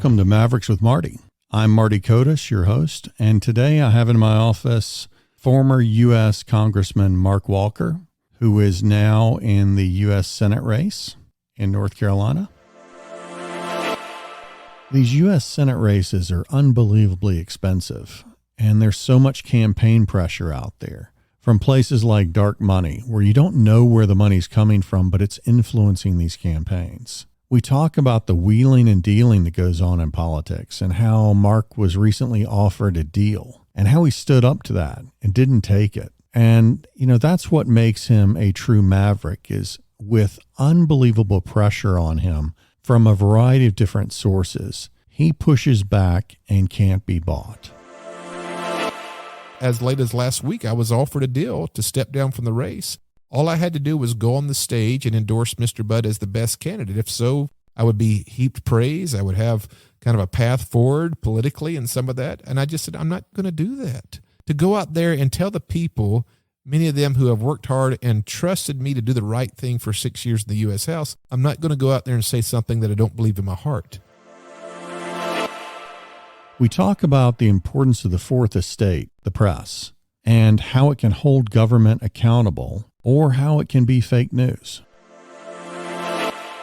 Welcome to Mavericks with Marty. I'm Marty Kotis, your host, and today I have in my office former US Congressman Mark Walker, who is now in the US Senate race in North Carolina. These US Senate races are unbelievably expensive, and there's so much campaign pressure out there from places like dark money, where you don't know where the money's coming from, but it's influencing these campaigns. We talk about the wheeling and dealing that goes on in politics and how Mark was recently offered a deal and how he stood up to that and didn't take it. And, that's what makes him a true maverick, is with unbelievable pressure on him from a variety of different sources, he pushes back and can't be bought. As late as last week, I was offered a deal to step down from the race. All I had to do was go on the stage and endorse Mr. Budd as the best candidate. If so, I would be heaped praise. I would have kind of a path forward politically and some of that. And I just said, I'm not going to do that. To go out there and tell the people, many of them who have worked hard and trusted me to do the right thing for 6 years in the U.S. House, I'm not going to go out there and say something that I don't believe in my heart. We talk about the importance of the fourth estate, the press, and how it can hold government accountable or how it can be fake news.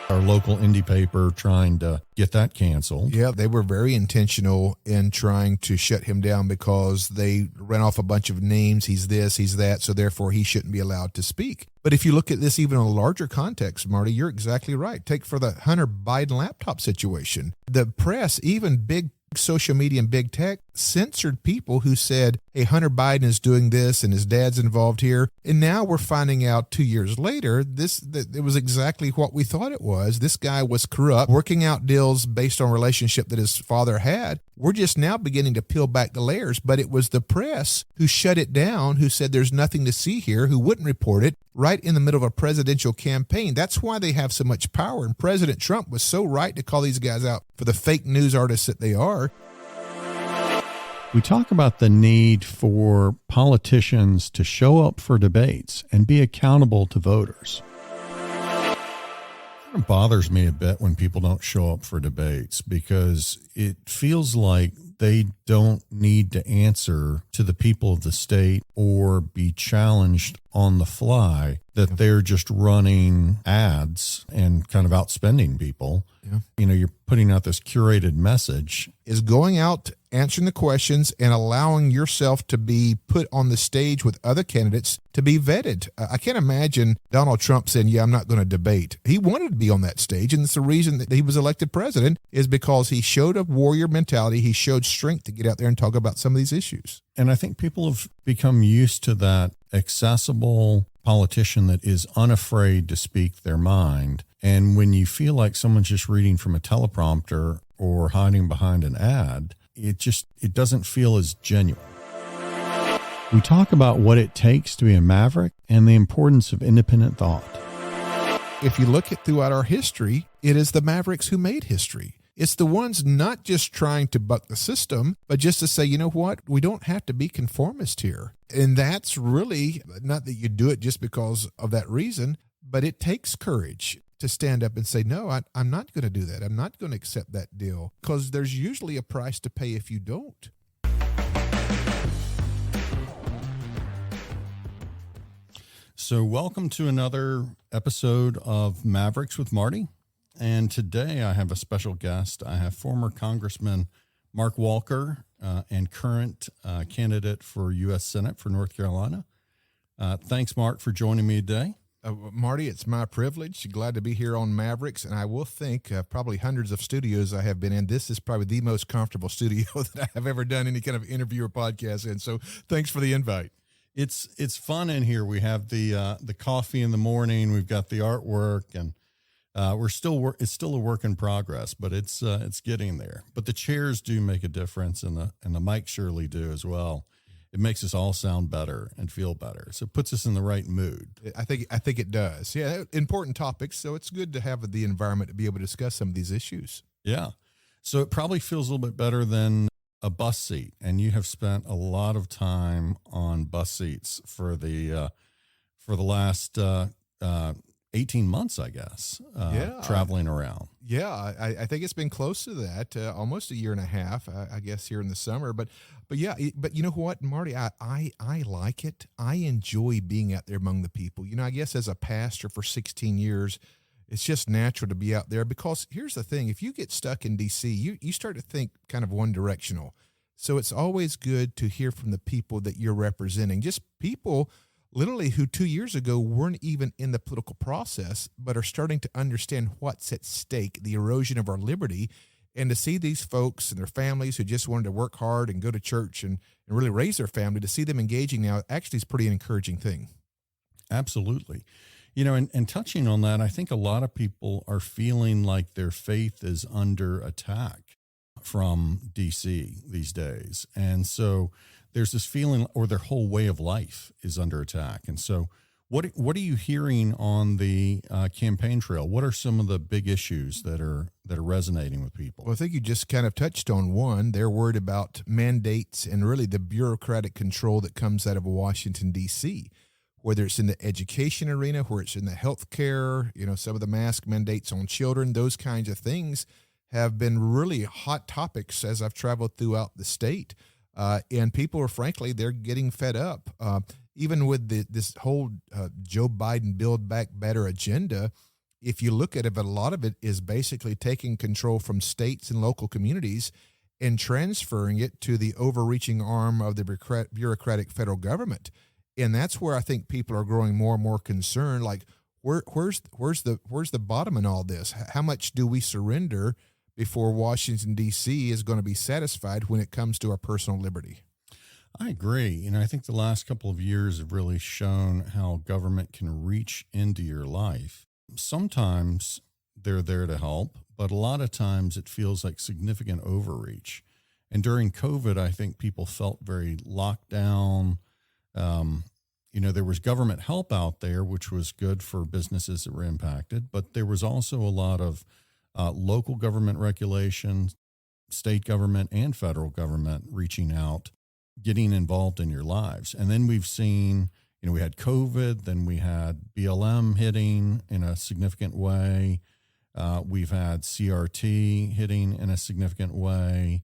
Our local indie paper trying to get that canceled. Yeah, they were very intentional in trying to shut him down because they ran off a bunch of names. He's this, he's that, so therefore he shouldn't be allowed to speak. But if you look at this even in a larger context, Marty, you're exactly right. Take for the Hunter Biden laptop situation. The press, even big social media and big tech, censored people who said, hey, Hunter Biden is doing this and his dad's involved here. And now we're finding out 2 years later, that it was exactly what we thought it was. This guy was corrupt, working out deals based on a relationship that his father had. We're just now beginning to peel back the layers, but it was the press who shut it down, who said there's nothing to see here, who wouldn't report it right in the middle of a presidential campaign. That's why they have so much power. And President Trump was so right to call these guys out for the fake news artists that they are. We talk about the need for politicians to show up for debates and be accountable to voters. It bothers me a bit when people don't show up for debates because it feels like they don't need to answer to the people of the state or be challenged on the fly, that they're just running ads and kind of outspending people. Yeah. You're putting out this curated message. Is going out, answering the questions, and allowing yourself to be put on the stage with other candidates to be vetted. I can't imagine Donald Trump saying, yeah, I'm not going to debate. He wanted to be on that stage, and it's the reason that he was elected president is because he showed a warrior mentality. He showed strength to get out there and talk about some of these issues. And I think people have become used to that accessible politician that is unafraid to speak their mind. And when you feel like someone's just reading from a teleprompter or hiding behind an ad, it doesn't feel as genuine. We talk about what it takes to be a maverick and the importance of independent thought. If you look at throughout our history, it is the mavericks who made history. It's the ones not just trying to buck the system, but just to say, you know what, we don't have to be conformist here. And that's really, not that you do it just because of that reason, but it takes courage to stand up and say, no, I'm not going to do that. I'm not going to accept that deal, because there's usually a price to pay if you don't. So welcome to another episode of Mavericks with Marty. And today I have a special guest. I have former Congressman Mark Walker and current candidate for U.S. Senate for North Carolina. Thanks, Mark, for joining me today. Marty, it's my privilege. Glad to be here on Mavericks. And I will think probably hundreds of studios I have been in. This is probably the most comfortable studio that I have ever done any kind of interview or podcast in. So thanks for the invite. It's fun in here. We have the coffee in the morning. We've got the artwork, and it's still a work in progress, but it's getting there. But the chairs do make a difference, and the mics surely do as well. It makes us all sound better and feel better. So it puts us in the right mood. I think it does. Yeah, important topics. So it's good to have the environment to be able to discuss some of these issues. Yeah. So it probably feels a little bit better than a bus seat, and you have spent a lot of time on bus seats for the last 18 months, I guess, Yeah. traveling around. Yeah, I think it's been close to that, almost a year and a half, I guess, here in the summer. But yeah, but you know what, Marty, I like it. I enjoy being out there among the people. I guess as a pastor for 16 years, it's just natural to be out there because here's the thing: if you get stuck in D.C., you start to think kind of one directional. So it's always good to hear from the people that you're representing, just people literally who 2 years ago weren't even in the political process, but are starting to understand what's at stake, the erosion of our liberty. And to see these folks and their families who just wanted to work hard and go to church and really raise their family, to see them engaging now actually is pretty encouraging thing. Absolutely. And touching on that, I think a lot of people are feeling like their faith is under attack from DC these days. And so there's this feeling, or their whole way of life is under attack. And so what are you hearing on the campaign trail? What are some of the big issues that are resonating with people? Well, I think you just kind of touched on one. They're worried about mandates and really the bureaucratic control that comes out of Washington, D.C., whether it's in the education arena, where it's in the healthcare, some of the mask mandates on children, those kinds of things have been really hot topics as I've traveled throughout the state. And people are, frankly, they're getting fed up. Even with this whole Joe Biden Build Back Better agenda, if you look at it, a lot of it is basically taking control from states and local communities and transferring it to the overreaching arm of the bureaucratic federal government. And that's where I think people are growing more and more concerned. Like, where's the bottom in all this? How much do we surrender before Washington, D.C. is going to be satisfied when it comes to our personal liberty? I agree. I think the last couple of years have really shown how government can reach into your life. Sometimes they're there to help, but a lot of times it feels like significant overreach. And during COVID, I think people felt very locked down. There was government help out there, which was good for businesses that were impacted, but there was also a lot of local government regulation, state government and federal government reaching out, getting involved in your lives. And then we've seen, we had COVID, then we had BLM hitting in a significant way. We've had CRT hitting in a significant way.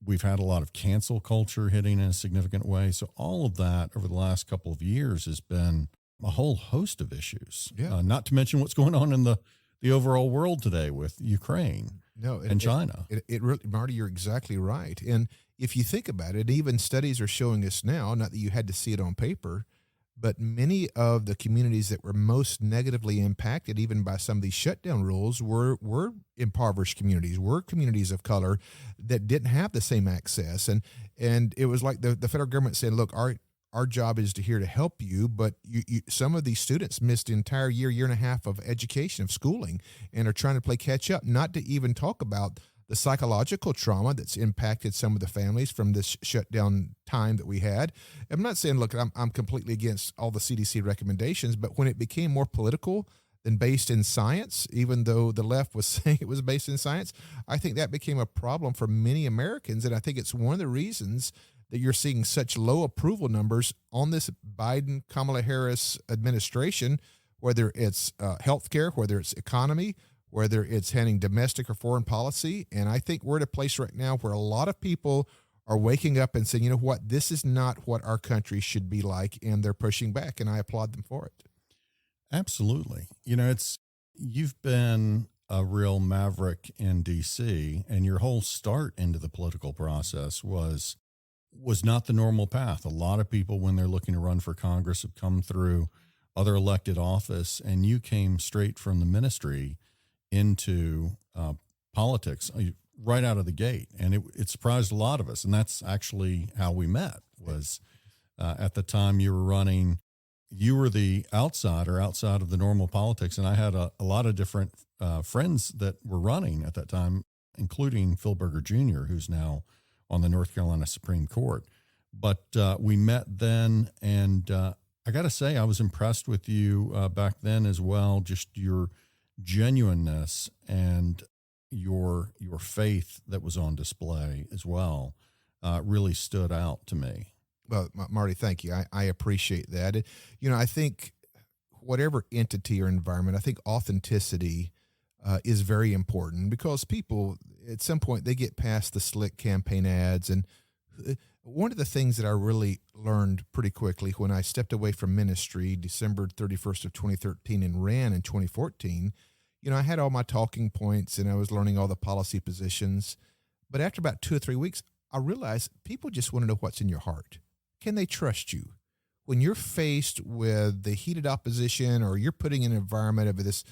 We've had a lot of cancel culture hitting in a significant way. So all of that over the last couple of years has been a whole host of issues. Yeah. Not to mention what's going on in the overall world today with Ukraine and China. It really, Marty, you're exactly right. And if you think about it, even studies are showing us now, not that you had to see it on paper, but many of the communities that were most negatively impacted, even by some of these shutdown rules, were impoverished communities, were communities of color that didn't have the same access. And it was like the federal government said, look, our job is here to help you, but some of these students missed an entire year and a half of education, of schooling, and are trying to play catch up, not to even talk about the psychological trauma that's impacted some of the families from this shutdown time that we had. I'm not saying, look, I'm completely against all the CDC recommendations, but when it became more political than based in science, even though the left was saying it was based in science, I think that became a problem for many Americans. And I think it's one of the reasons that you're seeing such low approval numbers on this Biden-Kamala Harris administration, whether it's healthcare, whether it's economy, whether it's handling domestic or foreign policy. And I think we're at a place right now where a lot of people are waking up and saying, you know what, this is not what our country should be like, and they're pushing back, and I applaud them for it. Absolutely. You've been a real maverick in DC, and your whole start into the political process was not the normal path. A lot of people, when they're looking to run for Congress, have come through other elected office, and you came straight from the ministry into politics right out of the gate. And it surprised a lot of us. And that's actually how we met, was at the time you were running, you were the outside of the normal politics. And I had a lot of different friends that were running at that time, including Phil Berger Jr., who's now on the North Carolina Supreme Court. But we met then, and I got to say, I was impressed with you back then as well, just your genuineness and your faith that was on display as well really stood out to me. Well, Marty, thank you. I appreciate that. I think whatever entity or environment, I think authenticity is very important, because people at some point they get past the slick campaign ads. And one of the things that I really learned pretty quickly when I stepped away from ministry December 31st of 2013 and ran in 2014, I had all my talking points and I was learning all the policy positions. But after about 2 or 3 weeks, I realized people just want to know what's in your heart. Can they trust you? When you're faced with the heated opposition, or you're putting in an environment of this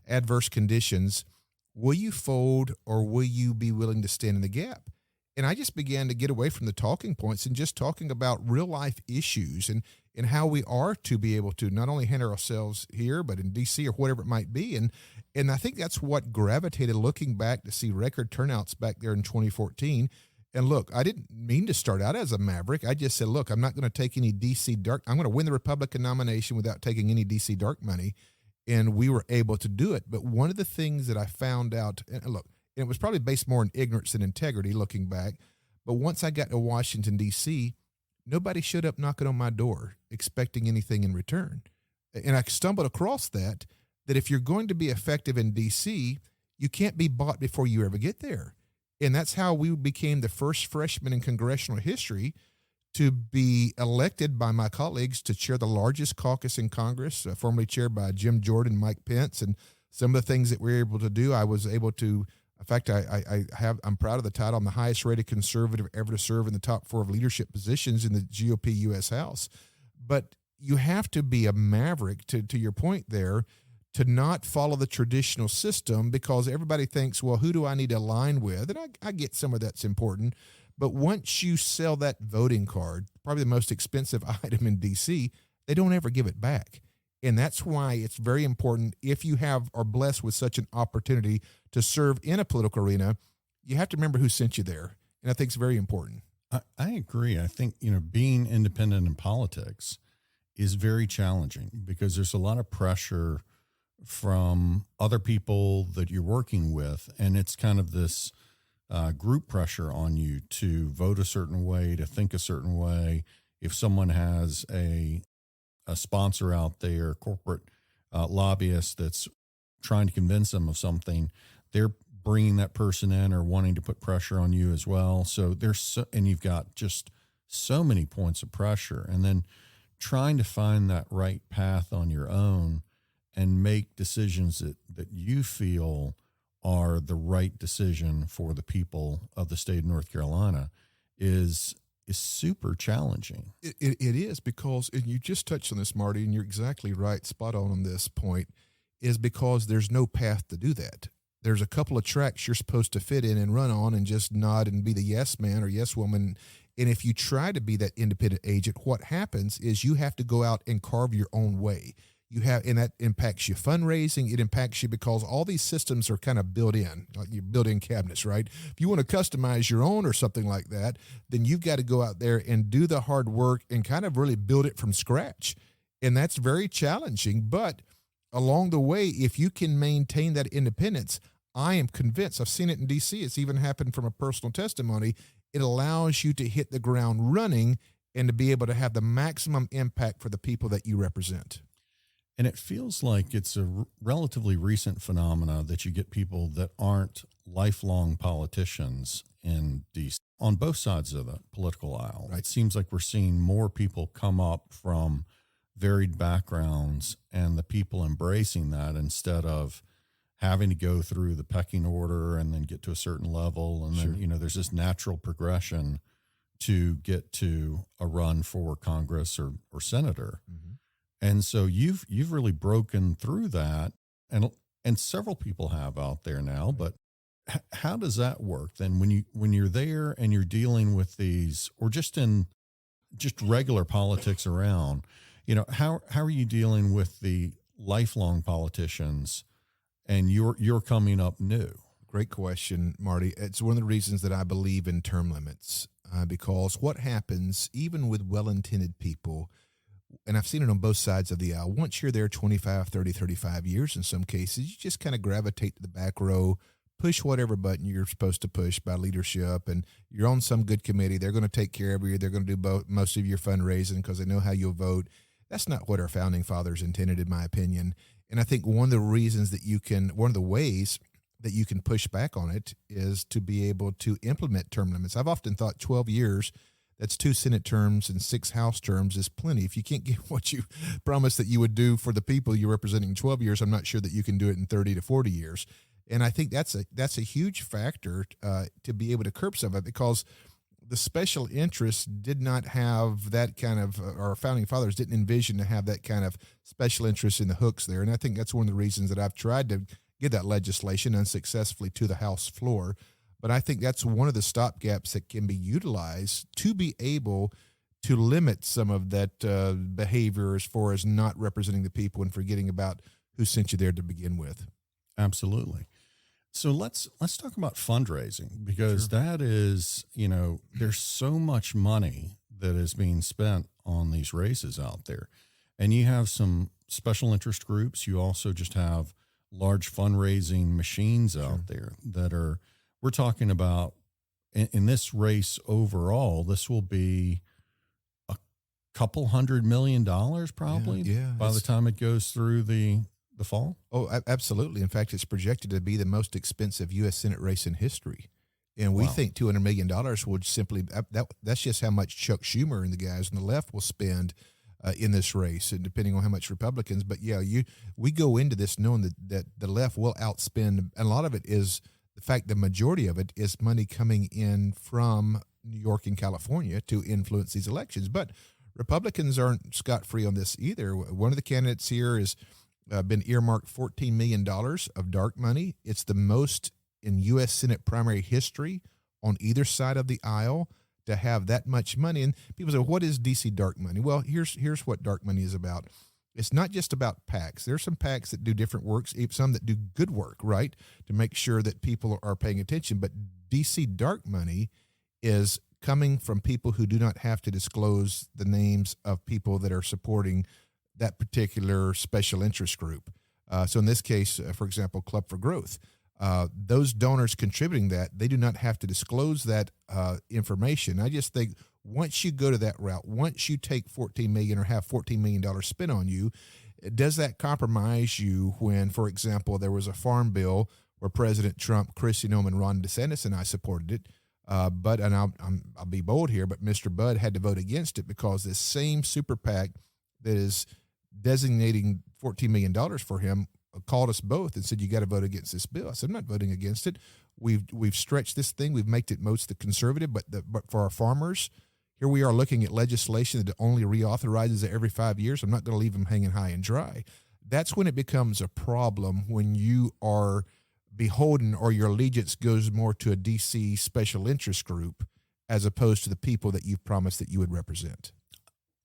adverse conditions, will you fold, or will you be willing to stand in the gap? And I just began to get away from the talking points and just talking about real life issues and how we are to be able to not only handle ourselves here, but in DC or whatever it might be. And I think that's what gravitated, looking back, to see record turnouts back there in 2014. And look, I didn't mean to start out as a maverick. I just said, look, I'm not going to take any DC dark. I'm going to win the Republican nomination without taking any DC dark money. And we were able to do it. But one of the things that I found out, and look, and it was probably based more on ignorance than integrity looking back, but once I got to Washington, D.C., nobody showed up knocking on my door expecting anything in return. And I stumbled across that if you're going to be effective in D.C., you can't be bought before you ever get there. And that's how we became the first freshman in congressional history to be elected by my colleagues to chair the largest caucus in Congress, formerly chaired by Jim Jordan, Mike Pence. And some of the things that we were able to do, I was able to, in fact, I'm proud of the title. I'm the highest rated conservative ever to serve in the top 4 of leadership positions in the GOP U.S. House. But you have to be a maverick, to your point there, to not follow the traditional system, because everybody thinks, well, who do I need to align with? And I get some of that's important. But once you sell that voting card, probably the most expensive item in D.C., they don't ever give it back. And that's why it's very important, if you are blessed with such an opportunity to serve in a political arena, you have to remember who sent you there. And I think it's very important. I agree. I think, being independent in politics is very challenging, because there's a lot of pressure from other people that you're working with. And it's kind of this group pressure on you to vote a certain way, to think a certain way. If someone has a sponsor out there, corporate lobbyist that's trying to convince them of something, they're bringing that person in or wanting to put pressure on you as well. So and you've got just so many points of pressure, and then trying to find that right path on your own and make decisions that you feel are the right decision for the people of the state of North Carolina is super challenging. It is, because, and you just touched on this, Marty, and you're exactly right, spot on this point, is because there's no path to do that. There's a couple of tracks you're supposed to fit in and run on and just nod and be the yes man or yes woman. And if you try to be that independent agent, what happens is you have to go out and carve your own way. And that impacts your fundraising. It impacts you because all these systems are kind of built in, like your built-in cabinets, right? If you want to customize your own or something like that, then you've got to go out there and do the hard work and kind of really build it from scratch. And that's very challenging. But along the way, if you can maintain that independence, I am convinced, I've seen it in DC, it's even happened from a personal testimony, it allows you to hit the ground running and to be able to have the maximum impact for the people that you represent. And it feels like it's a relatively recent phenomena that you get people that aren't lifelong politicians in DC on both sides of the political aisle. Right. It seems like we're seeing more people come up from varied backgrounds and the people embracing that instead of having to go through the pecking order and then get to a certain level. And Sure. then, there's this natural progression to get to a run for Congress or senator. Mm-hmm. And so you've really broken through that, and several people have out there now. But how does that work then when you're there and you're dealing with these, or just regular politics around? How are you dealing with the lifelong politicians, and you're coming up new? Great question, Marty. It's one of the reasons that I believe in term limits, because what happens even with well-intended people, and I've seen it on both sides of the aisle, once you're there 25, 30, 35 years in some cases, you just kind of gravitate to the back row, push whatever button you're supposed to push by leadership, and you're on some good committee. They're going to take care of you. They're going to do most of your fundraising because they know how you'll vote. That's not what our founding fathers intended, in my opinion. And I think one of the ways that you can push back on it is to be able to implement term limits. I've often thought 12 years, that's 2 Senate terms and 6 House terms, is plenty. If you can't get what you promised that you would do for the people you're representing in 12 years, I'm not sure that you can do it in 30 to 40 years. And I think that's a huge factor to be able to curb some of it, because the special interests did not have that kind of, our founding fathers didn't envision to have that kind of special interest in the hooks there. And I think that's one of the reasons that I've tried to get that legislation unsuccessfully to the House floor. But I think that's one of the stopgaps that can be utilized to be able to limit some of that behavior as far as not representing the people and forgetting about who sent you there to begin with. Absolutely. So let's talk about fundraising, because that is, there's so much money that is being spent on these races out there. And you have some special interest groups. You also just have large fundraising machines out there that we're talking about in this race overall, this will be a couple $100 million probably by the time it goes through the fall. Oh, absolutely. In fact, it's projected to be the most expensive U.S. Senate race in history. And we think $200 million would simply, that's just how much Chuck Schumer and the guys on the left will spend in this race, and depending on how much Republicans. But we go into this knowing that the left will outspend, and a lot of it is the fact the majority of it is money coming in from New York and California to influence these elections. But Republicans aren't scot-free on this either. One of the candidates here has been earmarked $14 million of dark money. It's the most in U.S. Senate primary history on either side of the aisle to have that much money. And people say, what is D.C. dark money? Well, here's what dark money is about. It's not just about PACs. There's some PACs that do different works, some that do good work, right, to make sure that people are paying attention. But D.C. dark money is coming from people who do not have to disclose the names of people that are supporting that particular special interest group. So in this case, for example, Club for Growth, those donors contributing that, they do not have to disclose that information. I just think once you go to that route, once you take $14 million or have $14 million spent on you, does that compromise you when, for example, there was a farm bill where President Trump, Kristi Noem, Ron DeSantis, and I supported it, but I'll be bold here, but Mr. Budd had to vote against it because this same super PAC that is designating $14 million for him called us both and said, you got to vote against this bill. I said, I'm not voting against it. We've stretched this thing. We've made it most the conservative, but for our farmers, here we are looking at legislation that only reauthorizes it every 5 years. I'm not going to leave them hanging high and dry. That's when it becomes a problem, when you are beholden or your allegiance goes more to a DC special interest group as opposed to the people that you've promised that you would represent.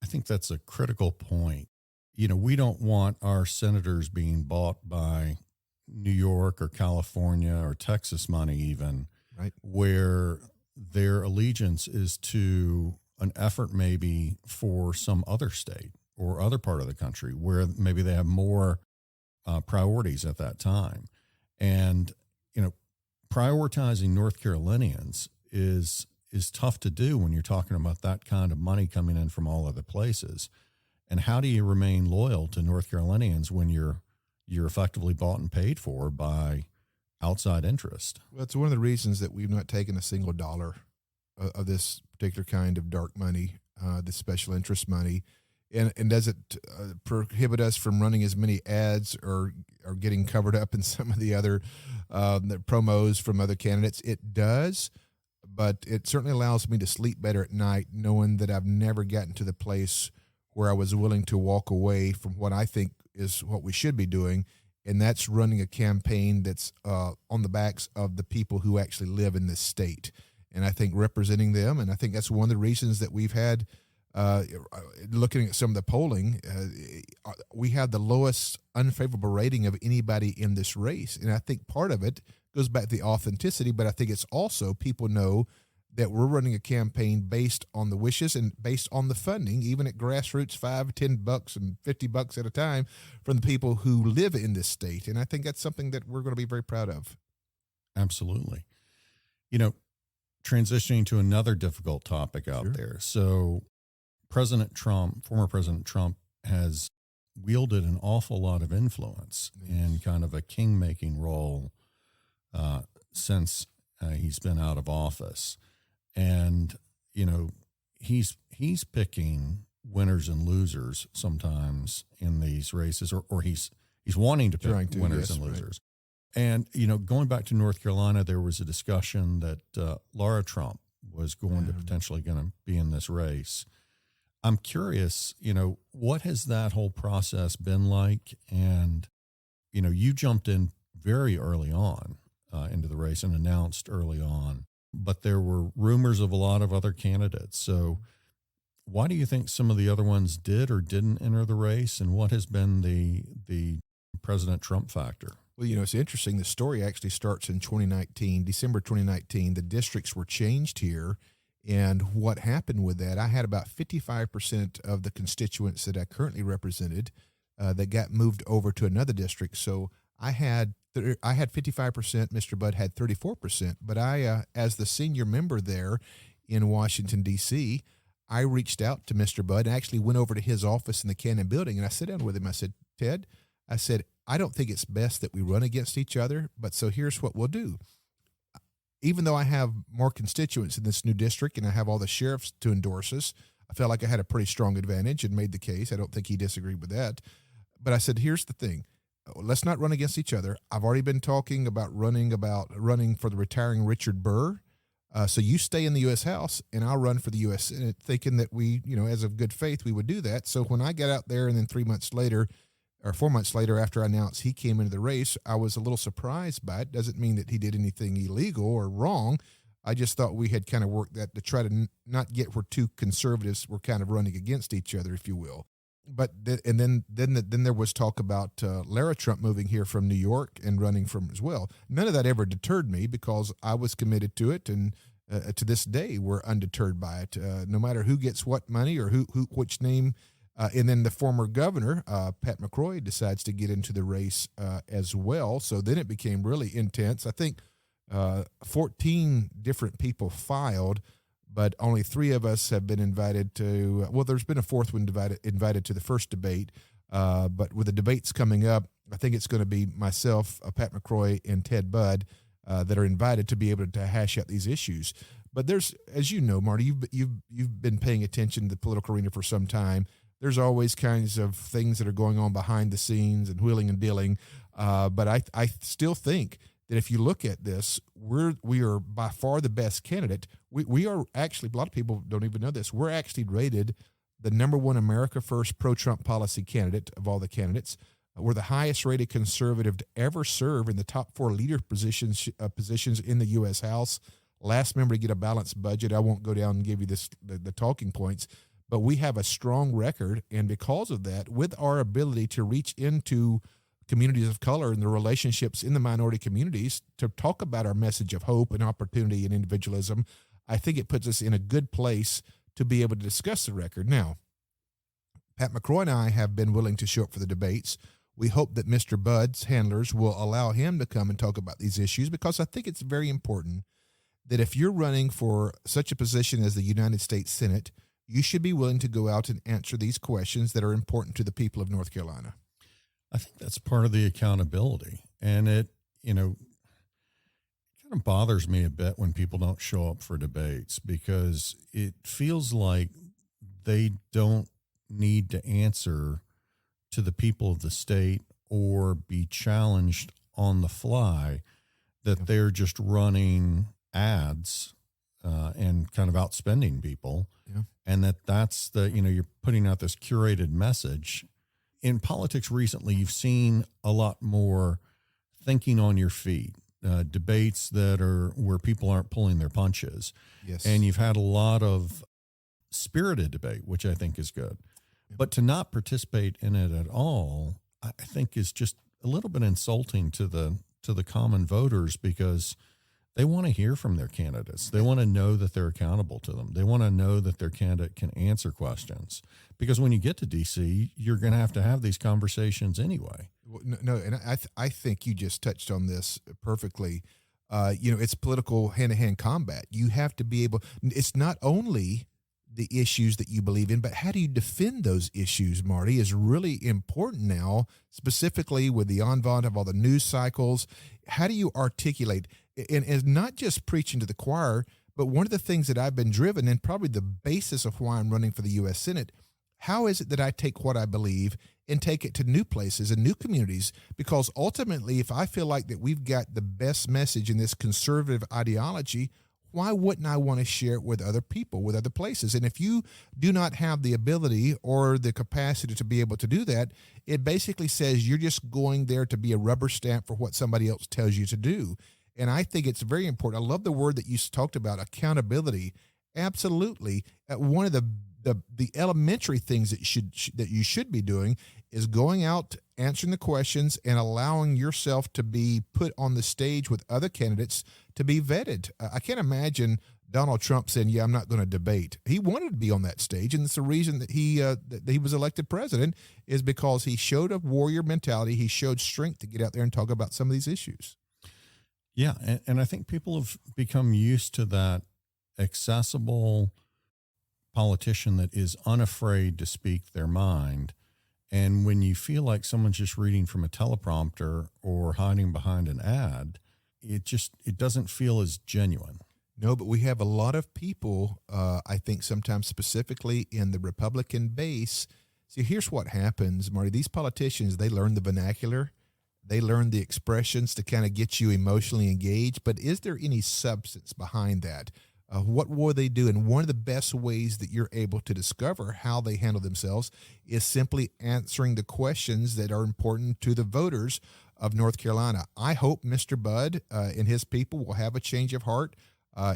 I think that's a critical point. We don't want our senators being bought by New York or California or Texas money even, right, where their allegiance is to an effort maybe for some other state or other part of the country where maybe they have more priorities at that time. And, prioritizing North Carolinians is tough to do when you're talking about that kind of money coming in from all other places. And how do you remain loyal to North Carolinians when you're effectively bought and paid for by outside interest? Well, it's one of the reasons that we've not taken a single dollar of this particular kind of dark money, the special interest money. And does it prohibit us from running as many ads or getting covered up in some of the other the promos from other candidates? It does, but it certainly allows me to sleep better at night knowing that I've never gotten to the place where I was willing to walk away from what I think is what we should be doing, and that's running a campaign that's on the backs of the people who actually live in this state. And I think representing them, and I think that's one of the reasons that we've had, looking at some of the polling, we have the lowest unfavorable rating of anybody in this race. And I think part of it goes back to the authenticity, but I think it's also people know that we're running a campaign based on the wishes and based on the funding, even at grassroots, $5, $10 and $50 at a time from the people who live in this state. And I think that's something that we're going to be very proud of. Absolutely. Transitioning to another difficult topic out there. So former President Trump has wielded an awful lot of influence in kind of a king-making role since he's been out of office. And, he's picking winners and losers sometimes in these races, or he's wanting to pick winners and losers. Right. And, going back to North Carolina, there was a discussion that Laura Trump was going to potentially going to be in this race. I'm curious, what has that whole process been like? And, you jumped in very early on into the race and announced early on, but there were rumors of a lot of other candidates. So why do you think some of the other ones did or didn't enter the race? And what has been the President Trump factor? Well, it's interesting. The story actually starts in 2019, December 2019. The districts were changed here. And what happened with that, I had about 55% of the constituents that I currently represented that got moved over to another district. So I had 55%, Mr. Budd had 34%. But I, as the senior member there in Washington, D.C., I reached out to Mr. Budd and actually went over to his office in the Cannon Building. And I sat down with him. I said, Ted, I don't think it's best that we run against each other. But so here's what we'll do. Even though I have more constituents in this new district and I have all the sheriffs to endorse us, I felt like I had a pretty strong advantage and made the case. I don't think he disagreed with that. But I said, here's the thing. Let's not run against each other. I've already been talking about running for the retiring Richard Burr. So you stay in the U.S. House and I'll run for the U.S. Senate, thinking that we, as of good faith, we would do that. So when I got out there and then 4 months later, after I announced he came into the race, I was a little surprised by it. Doesn't mean that he did anything illegal or wrong. I just thought we had kind of worked that to try to not get where two conservatives were kind of running against each other, if you will. But then there was talk about Lara Trump moving here from New York and running from as well. None of that ever deterred me because I was committed to it, and to this day we're undeterred by it. No matter who gets what money or which name. And then the former governor, Pat McCrory, decides to get into the race as well. So then it became really intense. I think 14 different people filed, but only 3 of us have been invited to, there's been a 4th one invited to the first debate. But with the debates coming up, I think it's going to be myself, Pat McCrory, and Ted Budd that are invited to be able to hash out these issues. But there's, as you know, Marty, you've been paying attention to the political arena for some time. There's always kinds of things that are going on behind the scenes and wheeling and dealing. But I still think that if you look at this, we are by far the best candidate. We are actually, a lot of people don't even know this, we're actually rated the #1 America First pro-Trump policy candidate of all the candidates. We're the highest rated conservative to ever serve in the top 4 leader positions in the U.S. House. Last member to get a balanced budget. I won't go down and give you the talking points. But we have a strong record, and because of that, with our ability to reach into communities of color and the relationships in the minority communities to talk about our message of hope and opportunity and individualism, I think it puts us in a good place to be able to discuss the record. Now, Pat McCrory and I have been willing to show up for the debates. We hope that Mr. Budd's handlers will allow him to come and talk about these issues, because I think it's very important that if you're running for such a position as the United States Senate, you should be willing to go out and answer these questions that are important to the people of North Carolina. I think that's part of the accountability. And it kind of bothers me a bit when people don't show up for debates, because it feels like they don't need to answer to the people of the state or be challenged on the fly, that they're just running ads and kind of outspending people. Yeah. And that's you're putting out this curated message. In politics recently, you've seen a lot more thinking on your feet, debates that are where people aren't pulling their punches. Yes. And you've had a lot of spirited debate, which I think is good. Yeah. But to not participate in it at all, I think is just a little bit insulting to the common voters, because they want to hear from their candidates. They want to know that they're accountable to them. They want to know that their candidate can answer questions, because when you get to D.C., you're going to have these conversations anyway. Well, no, and I think you just touched on this perfectly. It's political hand-to-hand combat. You have to be able – it's not only the issues that you believe in, but how do you defend those issues, Marty, is really important now, specifically with the onvent of all the news cycles. How do you articulate, and not just preaching to the choir, but one of the things that I've been driven, and probably the basis of why I'm running for the U.S. Senate, how is it that I take what I believe and take it to new places and new communities? Because ultimately, if I feel like that we've got the best message in this conservative ideology, why wouldn't I want to share it with other people, with other places? And if you do not have the ability or the capacity to be able to do that, it basically says you're just going there to be a rubber stamp for what somebody else tells you to do. And I think it's very important. I love the word that you talked about, accountability. Absolutely. One of the elementary things that you should be doing is going out, answering the questions, and allowing yourself to be put on the stage with other candidates to be vetted. I can't imagine Donald Trump saying, "Yeah, I'm not going to debate." He wanted to be on that stage, and it's the reason that he was elected president, is because he showed a warrior mentality. He showed strength to get out there and talk about some of these issues. Yeah, and I think people have become used to that accessible politician that is unafraid to speak their mind. And when you feel like someone's just reading from a teleprompter or hiding behind an ad, it doesn't feel as genuine. No, but we have a lot of people, I think sometimes specifically in the Republican base. See, here's what happens, Marty. These politicians, they learn the vernacular. They learn the expressions to kind of get you emotionally engaged. But is there any substance behind that? What will they do? And one of the best ways that you're able to discover how they handle themselves is simply answering the questions that are important to the voters of North Carolina. I hope Mr. Budd and his people will have a change of heart.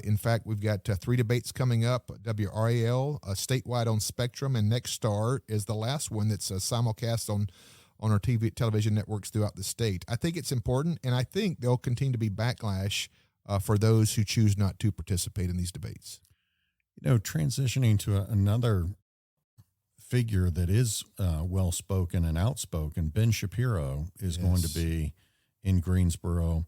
In fact, we've got 3 debates coming up, WRAL, statewide on Spectrum, and Next Star is the last one that's simulcast on our television networks throughout the state. I think it's important, and I think there'll continue to be backlash for those who choose not to participate in these debates. Transitioning to another figure that is well-spoken and outspoken, Ben Shapiro is going to be in Greensboro,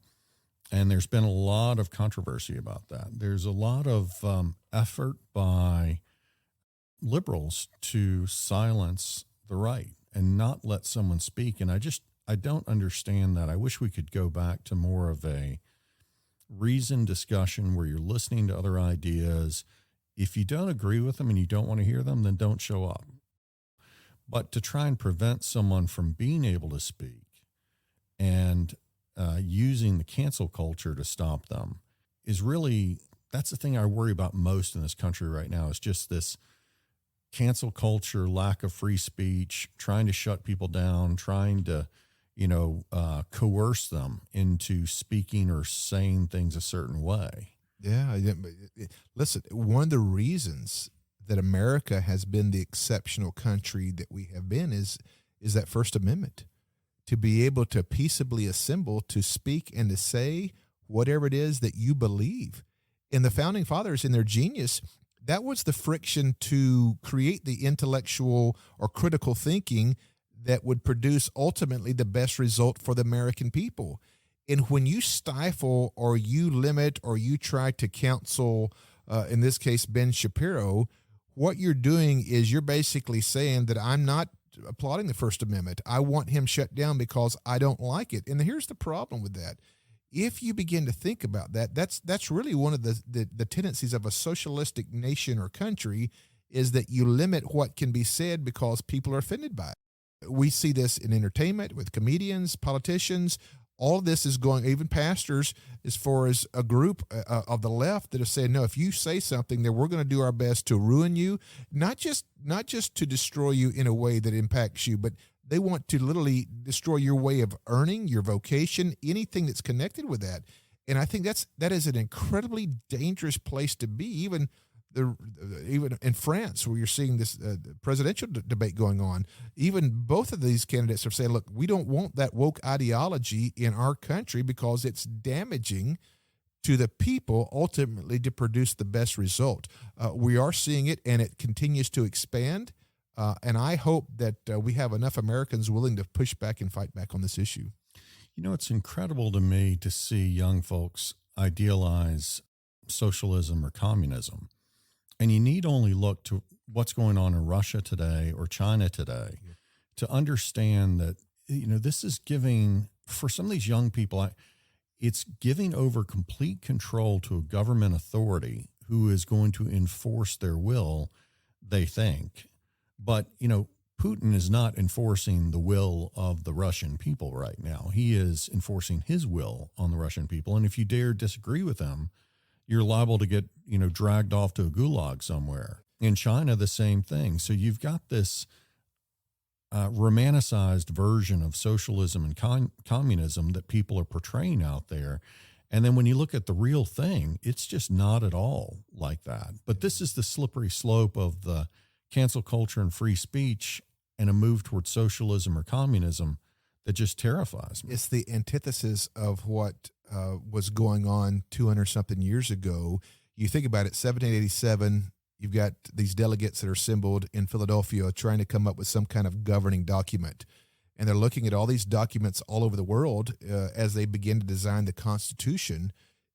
and there's been a lot of controversy about that. There's a lot of effort by liberals to silence the right and not let someone speak, and I don't understand that. I wish we could go back to more of a reasoned discussion where you're listening to other ideas. If you don't agree with them and you don't want to hear them, then don't show up. But to try and prevent someone from being able to speak and using the cancel culture to stop them is really, that's the thing I worry about most in this country right now, is just this cancel culture, lack of free speech, trying to shut people down, trying to coerce them into speaking or saying things a certain way. Yeah. Listen, one of the reasons that America has been the exceptional country that we have been is that First Amendment, to be able to peaceably assemble, to speak and to say whatever it is that you believe. And the founding fathers, in their genius, that was the friction to create the intellectual or critical thinking that would produce ultimately the best result for the American people. And when you stifle or you limit or you try to counsel, in this case, Ben Shapiro, what you're doing is you're basically saying that I'm not applauding the First Amendment. I want him shut down because I don't like it. And here's the problem with that. If you begin to think about that, that's really one of the tendencies of a socialistic nation or country, is that you limit what can be said because people are offended by it. We see this in entertainment with comedians, politicians. All of this is going, even pastors, as far as a group of the left that have said, no, if you say something, then we're going to do our best to ruin you, not just to destroy you in a way that impacts you, but they want to literally destroy your way of earning, your vocation, anything that's connected with that. And I think that is an incredibly dangerous place to be, even in France, where you're seeing this presidential debate going on. Even both of these candidates are saying, look, we don't want that woke ideology in our country because it's damaging to the people ultimately to produce the best result. We are seeing it, and it continues to expand. And I hope that we have enough Americans willing to push back and fight back on this issue. It's incredible to me to see young folks idealize socialism or communism. And you need only look to what's going on in Russia today or China today to understand that, this is giving, for some of these young people, it's giving over complete control to a government authority who is going to enforce their will, they think. But, Putin is not enforcing the will of the Russian people right now. He is enforcing his will on the Russian people. And if you dare disagree with him, you're liable to get, dragged off to a gulag somewhere. In China, the same thing. So you've got this romanticized version of socialism and communism that people are portraying out there. And then when you look at the real thing, it's just not at all like that. But this is the slippery slope of the cancel culture and free speech and a move towards socialism or communism that just terrifies me. It's the antithesis of what was going on 200-something years ago. You think about it, 1787, you've got these delegates that are assembled in Philadelphia trying to come up with some kind of governing document. And they're looking at all these documents all over the world as they begin to design the Constitution.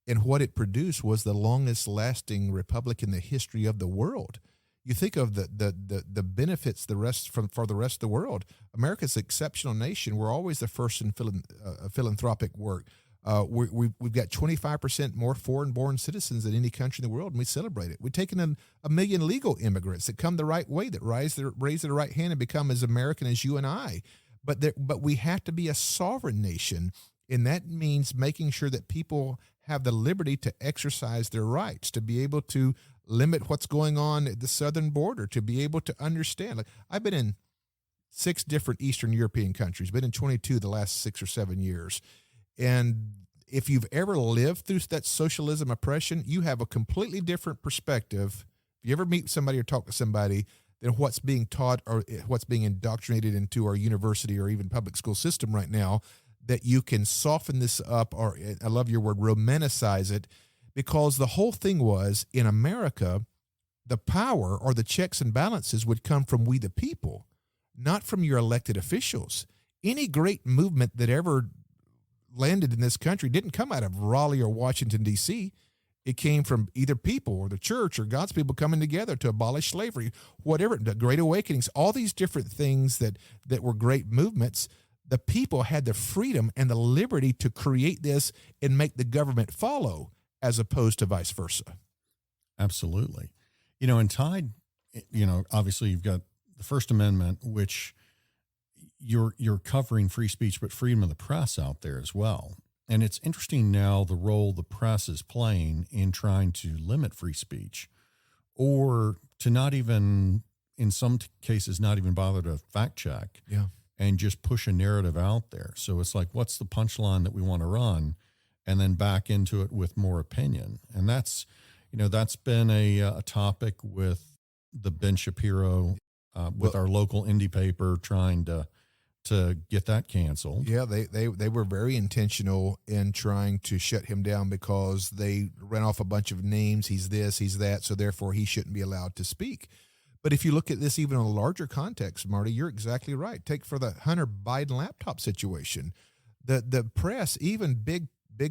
And what it produced was the longest lasting republic in the history of the world. You think of the benefits for the rest of the world. America's an exceptional nation. We're always the first in philanthropic work. We've got 25% more foreign-born citizens than any country in the world, and we celebrate it. We've taken in 1 million legal immigrants that come the right way, that raise their right hand and become as American as you and I. But we have to be a sovereign nation, and that means making sure that people have the liberty to exercise their rights, to be able to limit what's going on at the southern border, to be able to understand. Like, I've been in 6 different Eastern European countries, been in 22 the last 6 or 7 years. And if you've ever lived through that socialism oppression, you have a completely different perspective. If you ever meet somebody or talk to somebody, than what's being taught or what's being indoctrinated into our university or even public school system right now, that you can soften this up, or I love your word, romanticize it, because the whole thing was, in America, the power or the checks and balances would come from we the people, not from your elected officials. Any great movement that ever landed in this country didn't come out of Raleigh or Washington, D.C. It came from either people or the church or God's people coming together to abolish slavery, whatever, the Great Awakenings, all these different things that were great movements. The people had the freedom and the liberty to create this and make the government follow, as opposed to vice versa. Absolutely. And tied, obviously you've got the First Amendment, which you're covering free speech, but freedom of the press out there as well. And it's interesting now the role the press is playing in trying to limit free speech, or to not even, in some cases, not even bother to fact check and just push a narrative out there. So it's like, what's the punchline that we want to run, and then back into it with more opinion. And that's been a topic with the Ben Shapiro, with our local indie paper, trying to get that canceled. Yeah, they were very intentional in trying to shut him down because they ran off a bunch of names. He's this, he's that, so therefore he shouldn't be allowed to speak. But if you look at this even in a larger context, Marty, you're exactly right. Take for the Hunter Biden laptop situation. The press, even big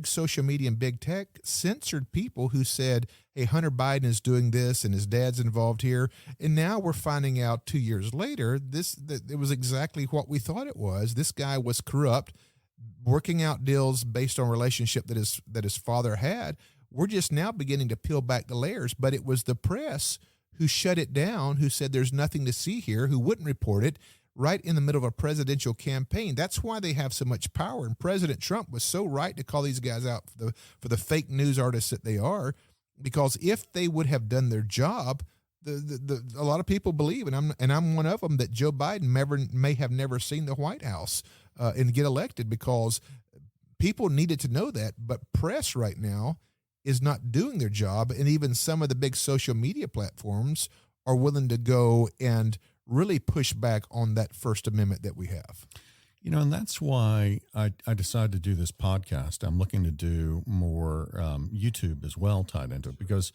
social media and big tech, censored people who said, hey, Hunter Biden is doing this and his dad's involved here. And now we're finding out 2 years later, that it was exactly what we thought it was. This guy was corrupt, working out deals based on relationship that his father had. We're just now beginning to peel back the layers, but it was the press who shut it down, who said there's nothing to see here, who wouldn't report it, right in the middle of a presidential campaign. That's why they have so much power. And President Trump was so right to call these guys out for the fake news artists that they are, because if they would have done their job, a lot of people believe, and I'm one of them, that Joe Biden may have never seen the White House and get elected, because people needed to know that. But press right now is not doing their job, and even some of the big social media platforms are willing to go and really push back on that First Amendment that we have. And that's why I decided to do this podcast. I'm looking to do more YouTube as well tied into it, because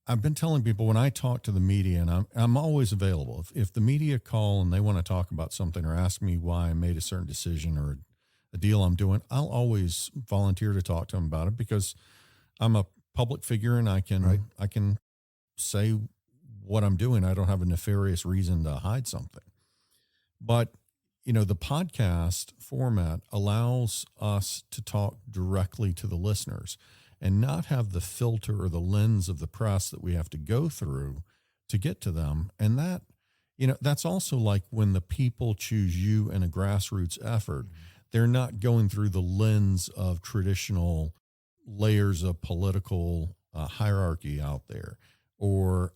I've been telling people, when I talk to the media, and I'm always available. If the media call and they want to talk about something or ask me why I made a certain decision or a deal I'm doing, I'll always volunteer to talk to them about it, because I'm a public figure and I can say what I'm doing. I don't have a nefarious reason to hide something. But, the podcast format allows us to talk directly to the listeners and not have the filter or the lens of the press that we have to go through to get to them. And that, that's also like when the people choose you in a grassroots effort, they're not going through the lens of traditional layers of political hierarchy out there or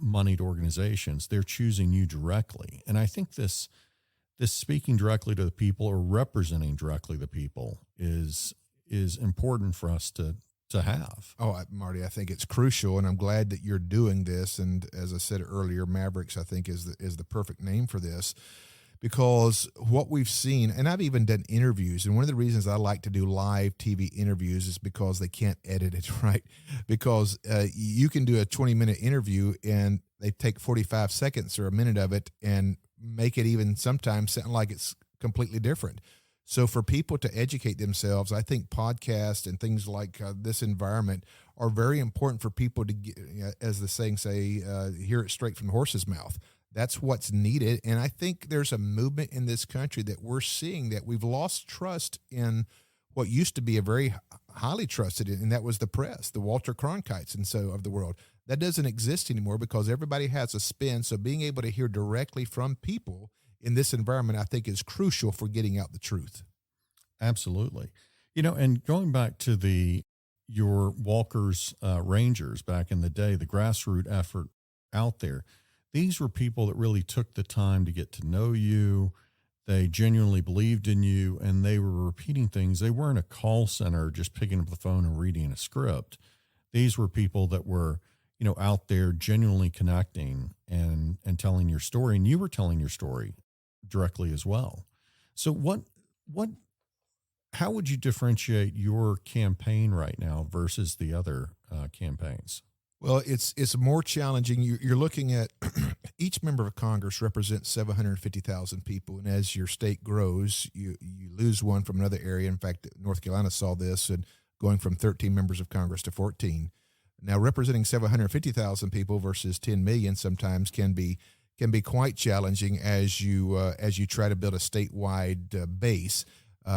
moneyed organizations. They're choosing you directly. And I think this speaking directly to the people or representing directly the people is important for us to have. Oh, Marty, I think it's crucial, and I'm glad that you're doing this. And as I said earlier, Mavericks, I think, is the perfect name for this, because what we've seen, and I've even done interviews, and one of the reasons I like to do live TV interviews is because they can't edit it, right? Because you can do a 20-minute interview, and they take 45 seconds or a minute of it and make it even sometimes sound like it's completely different. So for people to educate themselves, I think podcasts and things like this environment are very important for people to get, as the saying say, hear it straight from the horse's mouth. That's what's needed. And I think there's a movement in this country that we're seeing that we've lost trust in what used to be a very highly trusted, and that was the press, the Walter Cronkites and so of the world. That doesn't exist anymore because everybody has a spin. So being able to hear directly from people in this environment, I think, is crucial for getting out the truth. Absolutely. And going back to your Walker's Rangers back in the day, the grassroots effort out there, these were people that really took the time to get to know you. They genuinely believed in you, and they were repeating things. They weren't a call center just picking up the phone and reading a script. These were people that were, out there genuinely connecting and telling your story, and you were telling your story directly as well. So how would you differentiate your campaign right now versus the other campaigns? Well, it's more challenging. You're looking at each member of Congress represents 750,000 people, and as your state grows, you lose one from another area. In fact, North Carolina saw this, and going from 13 members of Congress to 14. Now, representing 750,000 people versus 10 million sometimes can be quite challenging as you try to build a statewide base.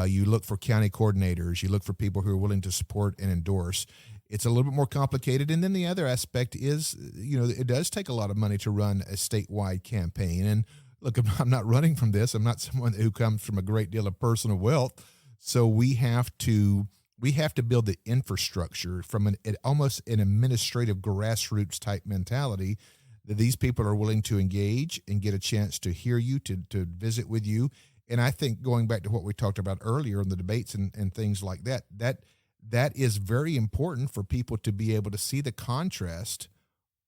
You look for county coordinators. You look for people who are willing to support and endorse. It's a little bit more complicated. And then the other aspect is, it does take a lot of money to run a statewide campaign. And look, I'm not running from this. I'm not someone who comes from a great deal of personal wealth. So we have to build the infrastructure from almost an administrative grassroots type mentality that these people are willing to engage and get a chance to hear you, to visit with you. And I think going back to what we talked about earlier in the debates and things like that is very important for people to be able to see the contrast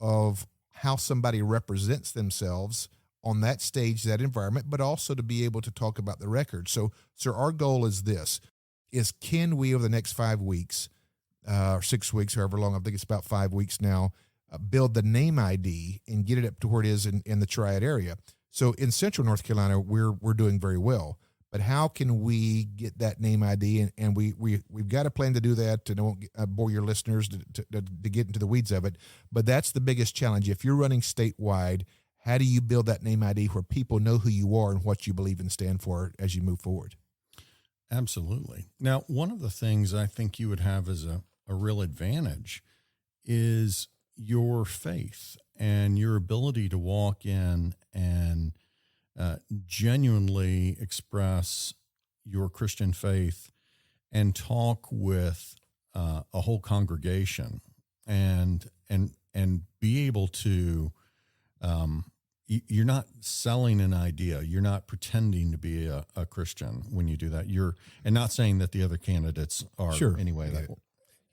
of how somebody represents themselves on that stage, that environment, but also to be able to talk about the record. So our goal is this, can we over the next 5 weeks or 6 weeks, however long, I think it's about 5 weeks now, build the name ID and get it up to where it is in the Triad area. So in Central North Carolina, we're doing very well. But how can we get that name ID? And we've got a plan to do that, and I won't bore your listeners to get into the weeds of it. But that's the biggest challenge. If you're running statewide, how do you build that name ID where people know who you are and what you believe and stand for as you move forward? Absolutely. Now, one of the things I think you would have as a real advantage is your faith and your ability to walk in and genuinely express your Christian faith and talk with a whole congregation and be able to, you're not selling an idea. You're not pretending to be a Christian when you do that. And not saying that the other candidates are anyway,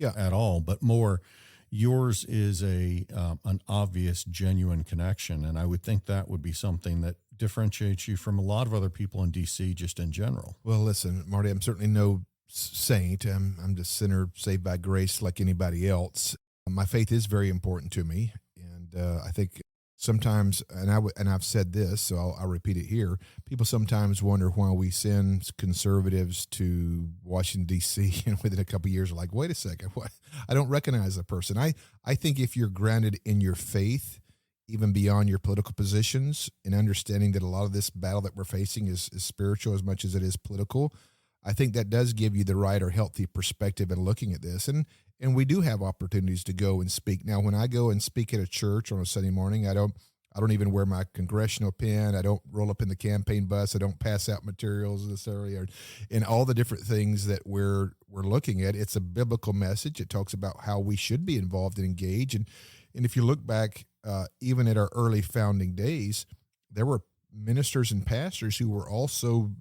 at all, but more yours is an obvious, genuine connection. And I would think that would be something that differentiates you from a lot of other people in DC just in general. Well, listen, Marty, I'm certainly no saint. I'm just a sinner saved by grace like anybody else. My faith is very important to me. And I think sometimes, and I've said this, so I'll repeat it here. People sometimes wonder why we send conservatives to Washington, D.C., and within a couple of years are like, wait a second, what? I don't recognize that person. I think if you're grounded in your faith, even beyond your political positions, and understanding that a lot of this battle that we're facing is spiritual as much as it is political. I think that does give you the right or healthy perspective in looking at this. And we do have opportunities to go and speak. Now, when I go and speak at a church on a Sunday morning, I don't even wear my congressional pin. I don't roll up in the campaign bus. I don't pass out materials necessarily, and all the different things that we're looking at. It's a biblical message. It talks about how we should be involved and engaged. And if you look back, even at our early founding days, there were ministers and pastors who were also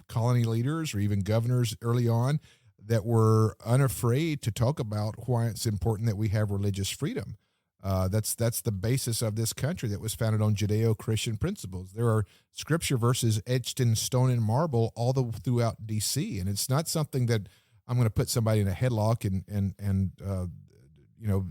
colony leaders or even governors early on that were unafraid to talk about why it's important that we have religious freedom. That's the basis of this country that was founded on Judeo-Christian principles. There are scripture verses etched in stone and marble throughout D.C., and it's not something that I'm going to put somebody in a headlock and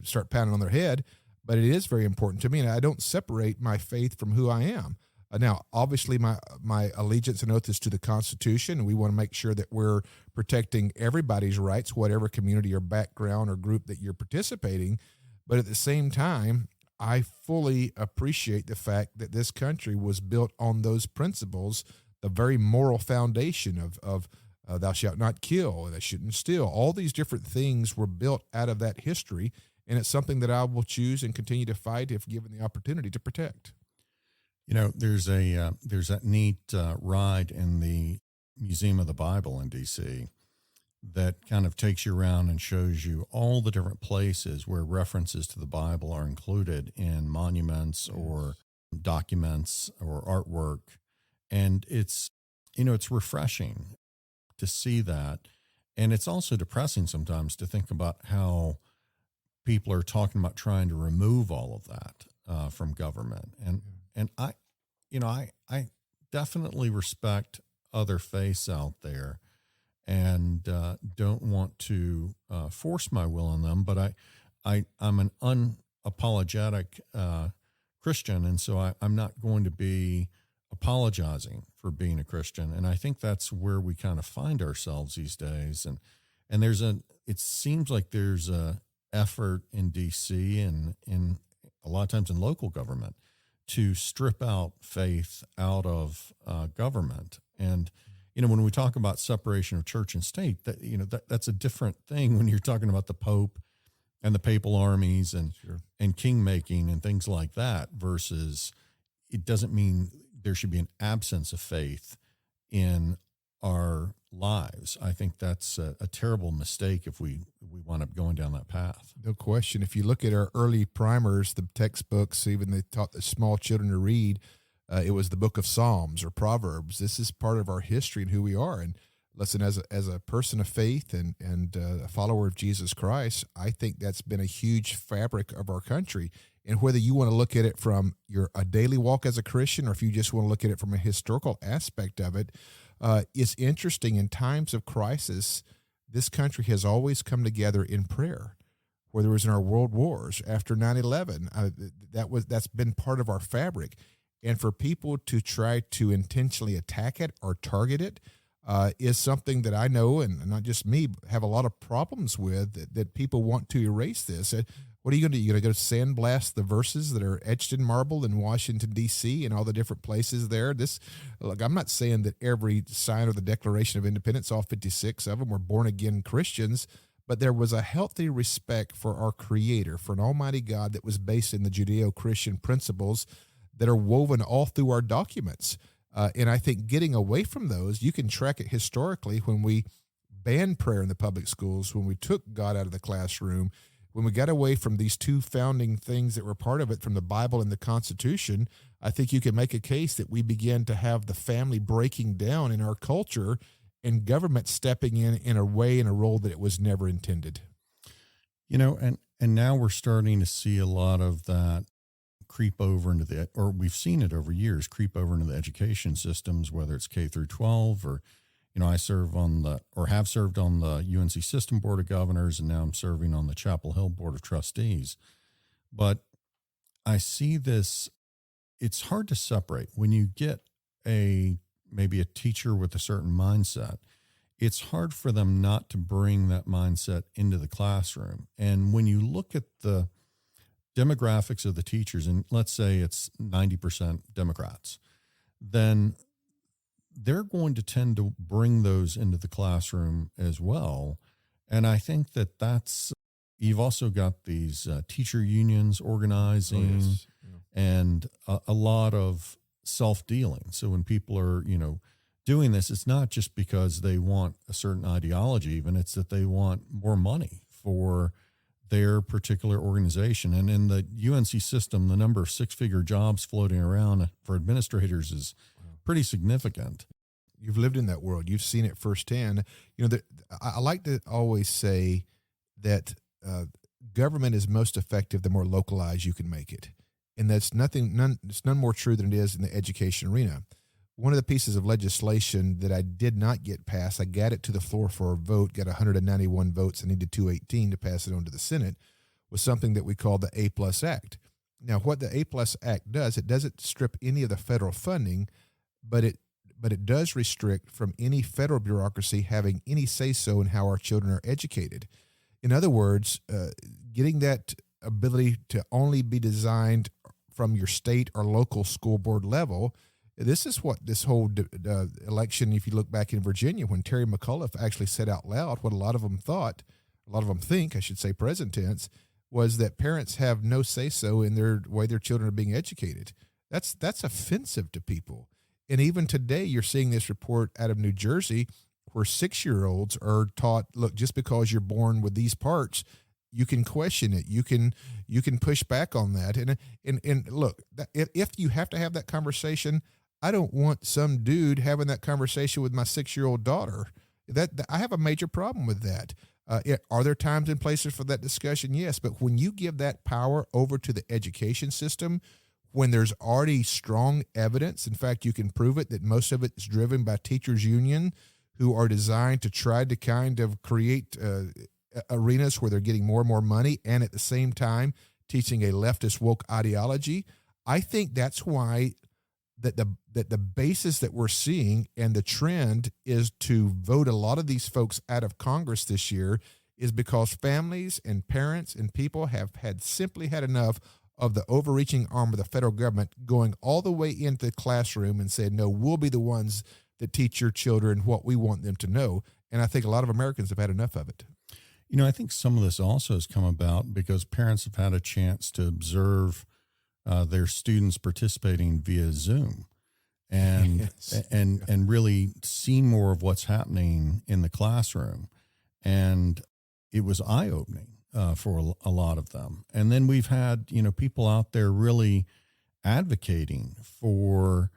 start pounding on their head, but it is very important to me, and I don't separate my faith from who I am. Now, obviously, my allegiance and oath is to the Constitution, and we want to make sure that we're protecting everybody's rights, whatever community or background or group that you're participating. But at the same time, I fully appreciate the fact that this country was built on those principles, the very moral foundation of thou shalt not kill, thou shouldn't steal. All these different things were built out of that history, and it's something that I will choose and continue to fight if given the opportunity to protect. There's that neat ride in the Museum of the Bible in D.C. that kind of takes you around and shows you all the different places where references to the Bible are included in monuments or documents or artwork. And it's refreshing to see that. And it's also depressing sometimes to think about how people are talking about trying to remove all of that from government. And I definitely respect other faiths out there and don't want to force my will on them, but I'm an unapologetic Christian, and so I'm not going to be apologizing for being a Christian. And I think that's where we kind of find ourselves these days. And it seems like there's a effort in DC and in a lot of times in local government to strip out faith out of government. And when we talk about separation of church and state, that's a different thing when you're talking about the Pope and the papal armies and king making and things like that, versus it doesn't mean there should be an absence of faith in our lives. I think that's a terrible mistake if we wind up going down that path. No question. If you look at our early primers, the textbooks, even they taught the small children to read, it was the book of Psalms or Proverbs. This is part of our history and who we are. And listen, as a person of faith and a follower of Jesus Christ, I think that's been a huge fabric of our country. And whether you want to look at it from a daily walk as a Christian, or if you just want to look at it from a historical aspect of it, it's interesting. In times of crisis, this country has always come together in prayer. Whether it was in our world wars, after 9/11, that's been part of our fabric. And for people to try to intentionally attack it or target it is something that I know, and not just me, have a lot of problems with, that people want to erase this. What are you going to do? You're going to go sandblast the verses that are etched in marble in Washington, D.C. and all the different places there? Look, I'm not saying that every sign of the Declaration of Independence, all 56 of them, were born-again Christians, but there was a healthy respect for our Creator, for an almighty God that was based in the Judeo-Christian principles that are woven all through our documents. And I think getting away from those, you can track it historically when we banned prayer in the public schools, when we took God out of the classroom, when we got away from these two founding things that were part of it, from the Bible and the Constitution. I think you can make a case that we began to have the family breaking down in our culture and government stepping in a way, in a role that it was never intended. And now we're starting to see a lot of that creep over into or we've seen it over years, creep over into the education systems, whether it's K through 12 or, I serve have served on the UNC System Board of Governors, and now I'm serving on the Chapel Hill Board of Trustees. But I see this, it's hard to separate. When you get maybe a teacher with a certain mindset, it's hard for them not to bring that mindset into the classroom. And when you look at the demographics of the teachers, and let's say it's 90% Democrats, then they're going to tend to bring those into the classroom as well. And I think that you've also got these teacher unions organizing. Oh, yes. Yeah. And a lot of self-dealing. So when people are, doing this, it's not just because they want a certain ideology, even it's that they want more money for their particular organization. And in the UNC system, the number of six-figure jobs floating around for administrators is pretty significant. You've lived in that world. You've seen it firsthand. I like to always say that government is most effective the more localized you can make it. And it's none more true than it is in the education arena. One of the pieces of legislation that I did not get passed, I got it to the floor for a vote, got 191 votes, and needed 218 to pass it on to the Senate, was something that we call the A+ Act. Now, what the A+ Act does, it doesn't strip any of the federal funding, but it does restrict from any federal bureaucracy having any say-so in how our children are educated. In other words, getting that ability to only be designed from your state or local school board level. This is what this whole election, if you look back in Virginia, when Terry McAuliffe actually said out loud what a lot of them think, I should say present tense, was that parents have no say-so in their way their children are being educated. That's offensive to people. And even today, you're seeing this report out of New Jersey where 6-year-olds are taught, look, just because you're born with these parts, you can question it. You can push back on that. And look, if you have to have that conversation, I don't want some dude having that conversation with my 6-year-old daughter. That I have a major problem with that. Are there times and places for that discussion? Yes. But when you give that power over to the education system, when there's already strong evidence, in fact, you can prove it, that most of it is driven by teachers union who are designed to try to kind of create arenas where they're getting more and more money and at the same time teaching a leftist woke ideology. I think that's why that the basis that we're seeing and the trend is to vote a lot of these folks out of Congress this year is because families and parents and people have simply had enough of the overreaching arm of the federal government going all the way into the classroom and said, no, we'll be the ones that teach your children what we want them to know. And I think a lot of Americans have had enough of it. I think some of this also has come about because parents have had a chance to observe their students participating via Zoom and Yes. and really see more of what's happening in the classroom. And it was eye-opening for a lot of them. And then we've had, people out there really advocating for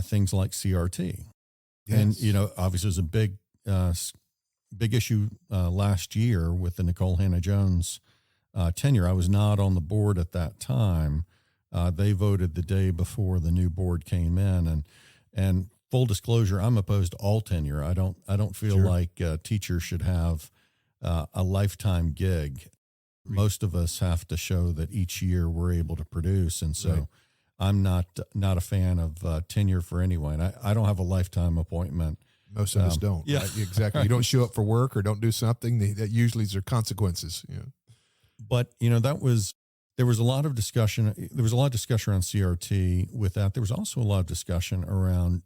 things like CRT. Yes. And, obviously it was a big issue last year with the Nicole Hannah-Jones tenure. I was not on the board at that time. They voted the day before the new board came in, and full disclosure, I'm opposed to all tenure. I don't feel Sure. like teachers should have a lifetime gig. Most of us have to show that each year we're able to produce, and so Right. I'm not a fan of tenure for anyone. I don't have a lifetime appointment. Most of us don't. yeah. Right? Exactly. You don't show up for work or don't do something, that usually are consequences. Yeah. But there was a lot of discussion. There was a lot of discussion around CRT with that. There was also a lot of discussion around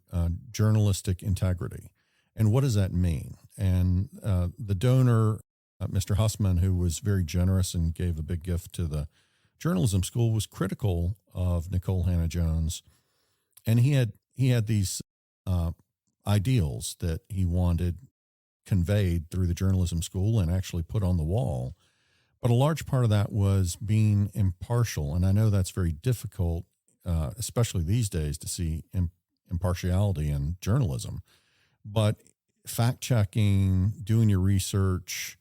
journalistic integrity and what does that mean? And the donor, Mr. Hussman, who was very generous and gave a big gift to the journalism school, was critical of Nicole Hannah-Jones, and he had these ideals that he wanted conveyed through the journalism school and actually put on the wall. But a large part of that was being impartial. And I know that's very difficult, especially these days, to see impartiality in journalism. But fact checking, doing your research,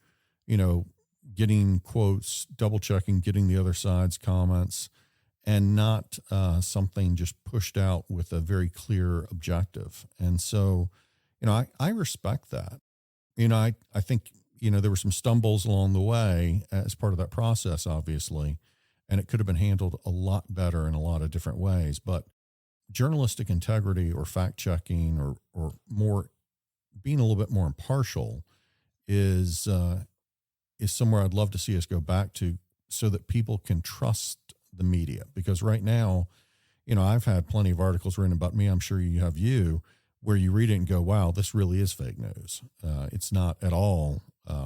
getting quotes, double checking, getting the other side's comments, and not something just pushed out with a very clear objective. And so, I respect that. I think, there were some stumbles along the way as part of that process, obviously, and it could have been handled a lot better in a lot of different ways. But journalistic integrity or fact checking or more being a little bit more impartial is somewhere I'd love to see us go back to so that people can trust the media. Because right now, I've had plenty of articles written about me. I'm sure you have where you read it and go, wow, this really is fake news. It's not at all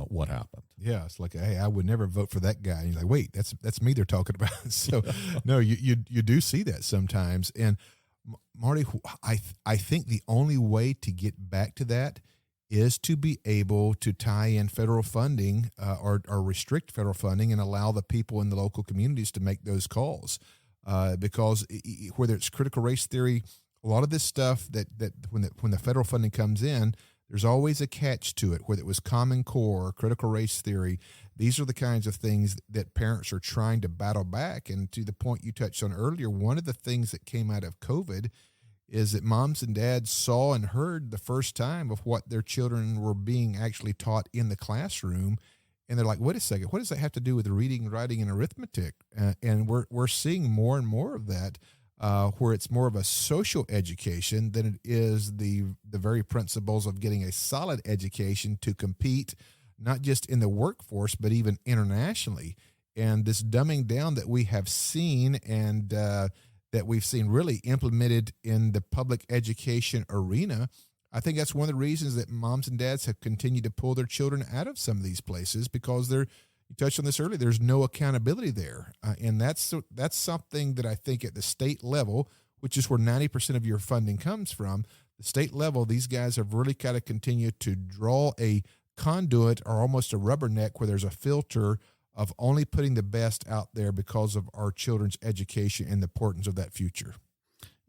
what happened. Yeah, it's like, hey, I would never vote for that guy. And you're like, wait, that's me they're talking about. So, no, you do see that sometimes. And Marty, I think the only way to get back to that is to be able to tie in federal funding or restrict federal funding and allow the people in the local communities to make those calls. Because whether it's critical race theory, a lot of this stuff that when the federal funding comes in, there's always a catch to it, whether it was Common Core or critical race theory. These are the kinds of things that parents are trying to battle back. And to the point you touched on earlier, one of the things that came out of COVID is that moms and dads saw and heard the first time of what their children were being actually taught in the classroom. And they're like, wait a second, what does that have to do with reading, writing, and arithmetic? And we're seeing more and more of that. Where it's more of a social education than it is the very principles of getting a solid education to compete, not just in the workforce, but even internationally. And this dumbing down that we have seen and that we've seen really implemented in the public education arena, I think that's one of the reasons that moms and dads have continued to pull their children out of some of these places, because you touched on this earlier, there's no accountability there. And that's something that I think at the state level, which is where 90% of your funding comes from, the state level, these guys have really got to continue to draw a conduit or almost a rubberneck where there's a filter of only putting the best out there because of our children's education and the importance of that future.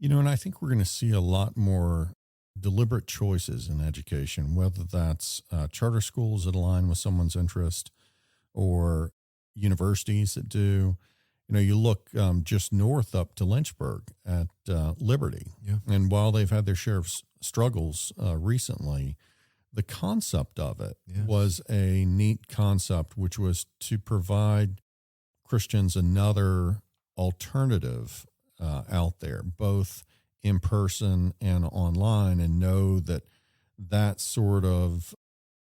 And I think we're going to see a lot more deliberate choices in education, whether that's charter schools that align with someone's interest, or universities that do. You look just north up to Lynchburg at Liberty. Yeah. And while they've had their share of struggles recently, the concept of it was a neat concept, which was to provide Christians another alternative out there, both in person and online, and know that sort of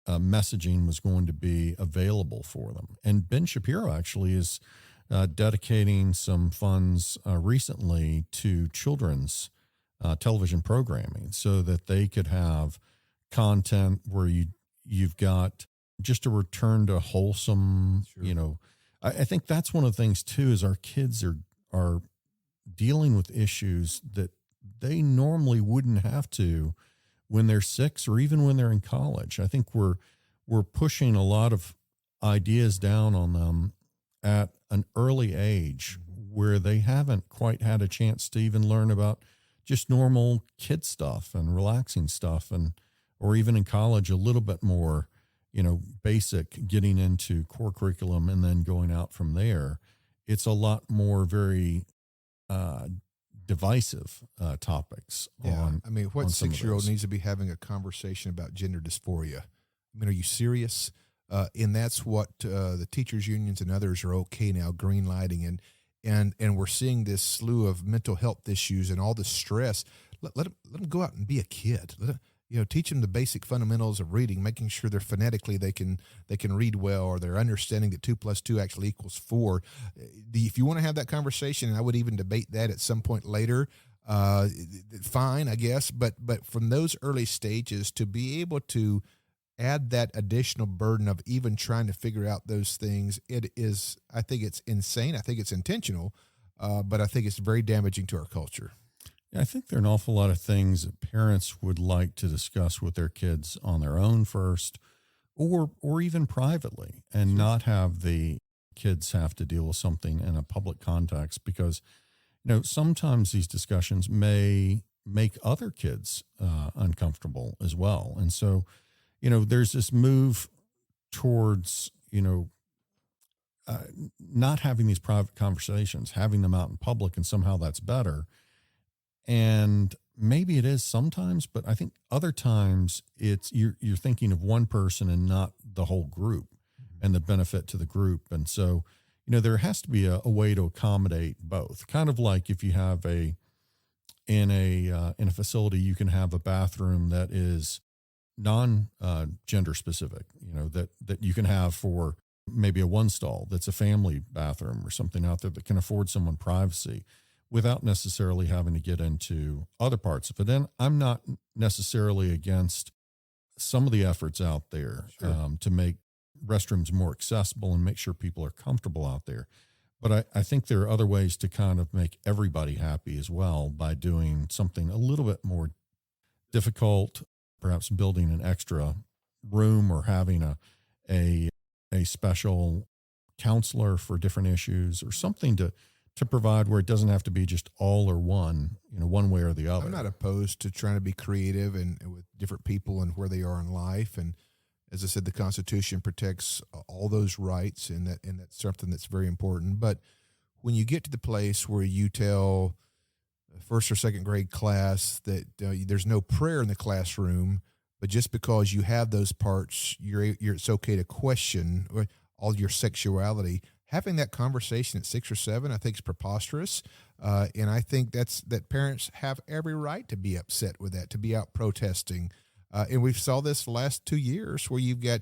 messaging was going to be available for them. And Ben Shapiro actually is dedicating some funds recently to children's television programming so that they could have content where you've got just a return to wholesome, Sure. I think that's one of the things too, is our kids are dealing with issues that they normally wouldn't have to when they're 6 or even when they're in college. I think we're pushing a lot of ideas down on them at an early age where they haven't quite had a chance to even learn about just normal kid stuff and relaxing stuff, or even in college a little bit more, basic, getting into core curriculum and then going out from there. It's a lot more very divisive topics. Yeah. What 6-year-old needs to be having a conversation about gender dysphoria? Are you serious? And that's what the teachers unions and others are okay now green lighting, and we're seeing this slew of mental health issues and all the stress. Let them go out and be a kid. Teach them the basic fundamentals of reading, making sure they're phonetically they can read well, or they're understanding that 2 + 2 actually equals 4. If you want to have that conversation, and I would even debate that at some point later, fine, I guess. But from those early stages, to be able to add that additional burden of even trying to figure out those things, I think it's insane. I think it's intentional, but I think it's very damaging to our culture. I think there are an awful lot of things that parents would like to discuss with their kids on their own first, or even privately, and not have the kids have to deal with something in a public context, because, sometimes these discussions may make other kids uncomfortable as well. And so, there's this move towards, not having these private conversations, having them out in public, and somehow that's better. And maybe it is sometimes, but I think other times it's you're thinking of one person and not the whole group and the benefit to the group. And so, there has to be a way to accommodate both. Kind of like if you have in a facility, you can have a bathroom that is non-gender specific, that you can have for maybe a one stall that's a family bathroom or something out there that can afford someone privacy without necessarily having to get into other parts of it. And I'm not necessarily against some of the efforts out there to make restrooms more accessible and make sure people are comfortable out there. But I think there are other ways to kind of make everybody happy as well by doing something a little bit more difficult, perhaps building an extra room or having a special counselor for different issues or something to provide where it doesn't have to be just all or one, one way or the other. I'm not opposed to trying to be creative and with different people and where they are in life. And as I said, the Constitution protects all those rights, and that's something that's very important. But when you get to the place where you tell a first or second grade class that there's no prayer in the classroom, but just because you have those parts, it's okay to question all your sexuality. Having that conversation at 6 or 7, I think, is preposterous, and I think that parents have every right to be upset with that, to be out protesting. And we've saw this the last 2 years where you've got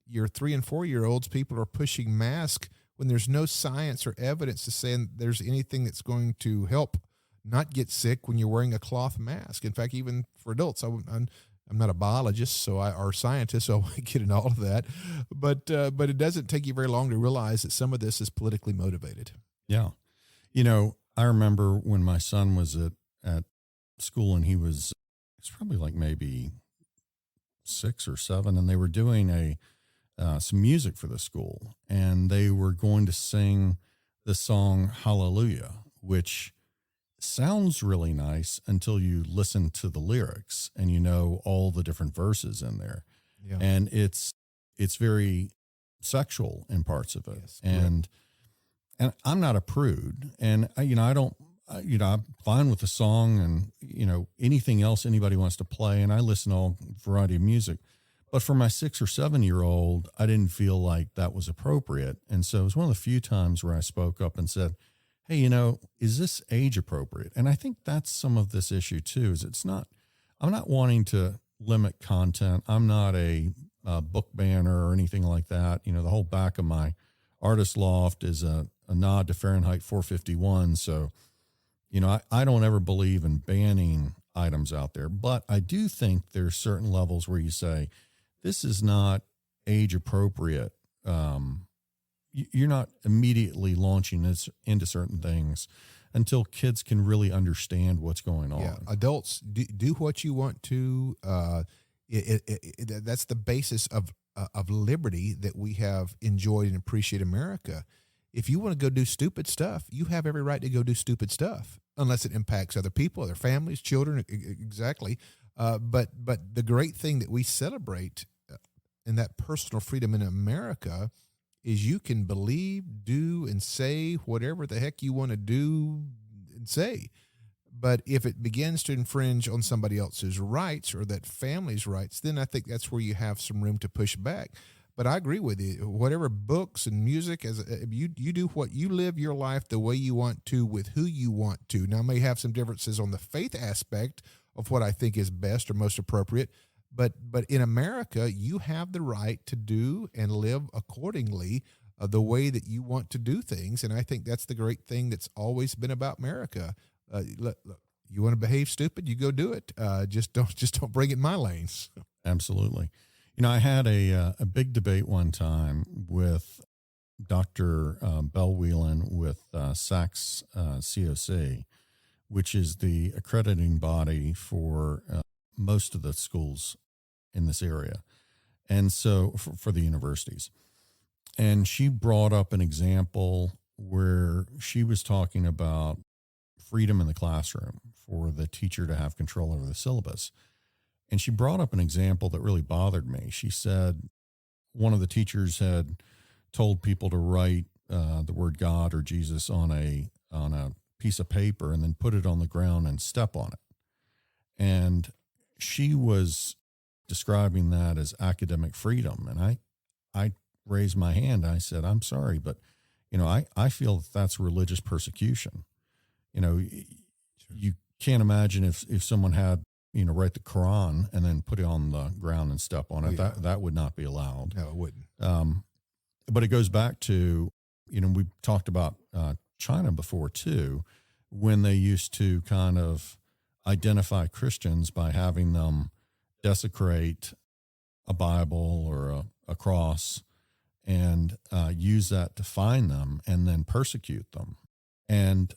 your 3 and 4 year olds, people are pushing masks when there's no science or evidence to say there's anything that's going to help not get sick when you're wearing a cloth mask. In fact, even for adults, I'm not a biologist, or scientist, so I won't get into all of that. But it doesn't take you very long to realize that some of this is politically motivated. Yeah. I remember when my son was at school and he's probably like maybe 6 or 7, and they were doing some music for the school, and they were going to sing the song Hallelujah, which sounds really nice until you listen to the lyrics and all the different verses in there. Yeah. And it's very sexual in parts of it. Yes, and I'm not a prude, and I'm fine with the song and anything else anybody wants to play, and I listen to all variety of music. But for my 6 or 7 year old, I didn't feel like that was appropriate. And so it was one of the few times where I spoke up and said, hey, is this age appropriate? And I think that's some of this issue too, I'm not wanting to limit content. I'm not a book banner or anything like that. The whole back of my artist loft is a nod to Fahrenheit 451. So, I don't ever believe in banning items out there, but I do think there's certain levels where you say, this is not age appropriate. You're not immediately launching this into certain things until kids can really understand what's going on. Yeah, adults do what you want to. That's the basis of liberty that we have enjoyed and appreciate America. If you want to go do stupid stuff, you have every right to go do stupid stuff, unless it impacts other people, their families, children. Exactly. But the great thing that we celebrate in that personal freedom in America is you can believe, do, and say whatever the heck you want to do and say. But if it begins to infringe on somebody else's rights or that family's rights, then I think that's where you have some room to push back. But I agree with you. Whatever books and music, you do what you live your life the way you want to with who you want to. Now, I may have some differences on the faith aspect of what I think is best or most appropriate, but in America, you have the right to do and live accordingly the way that you want to do things. And I think that's the great thing that's always been about America. Look, you want to behave stupid, you go do it. Just don't bring it in my lanes. Absolutely. I had a big debate one time with Dr. Bell Whelan with SACS COC, which is the accrediting body for most of the schools in this area. And so for the universities. And she brought up an example where she was talking about freedom in the classroom for the teacher to have control over the syllabus. And she brought up an example that really bothered me. She said one of the teachers had told people to write the word God or Jesus on a piece of paper and then put it on the ground and step on it. And she was describing that as academic freedom. And I raised my hand. I said, I'm sorry, but, I feel that that's religious persecution. You can't imagine if someone had, write the Quran and then put it on the ground and step on it. Yeah. That would not be allowed. No, it wouldn't. But it goes back to, we talked about China before too, when they used to kind of identify Christians by having them desecrate a Bible or a cross and use that to find them and then persecute them. And,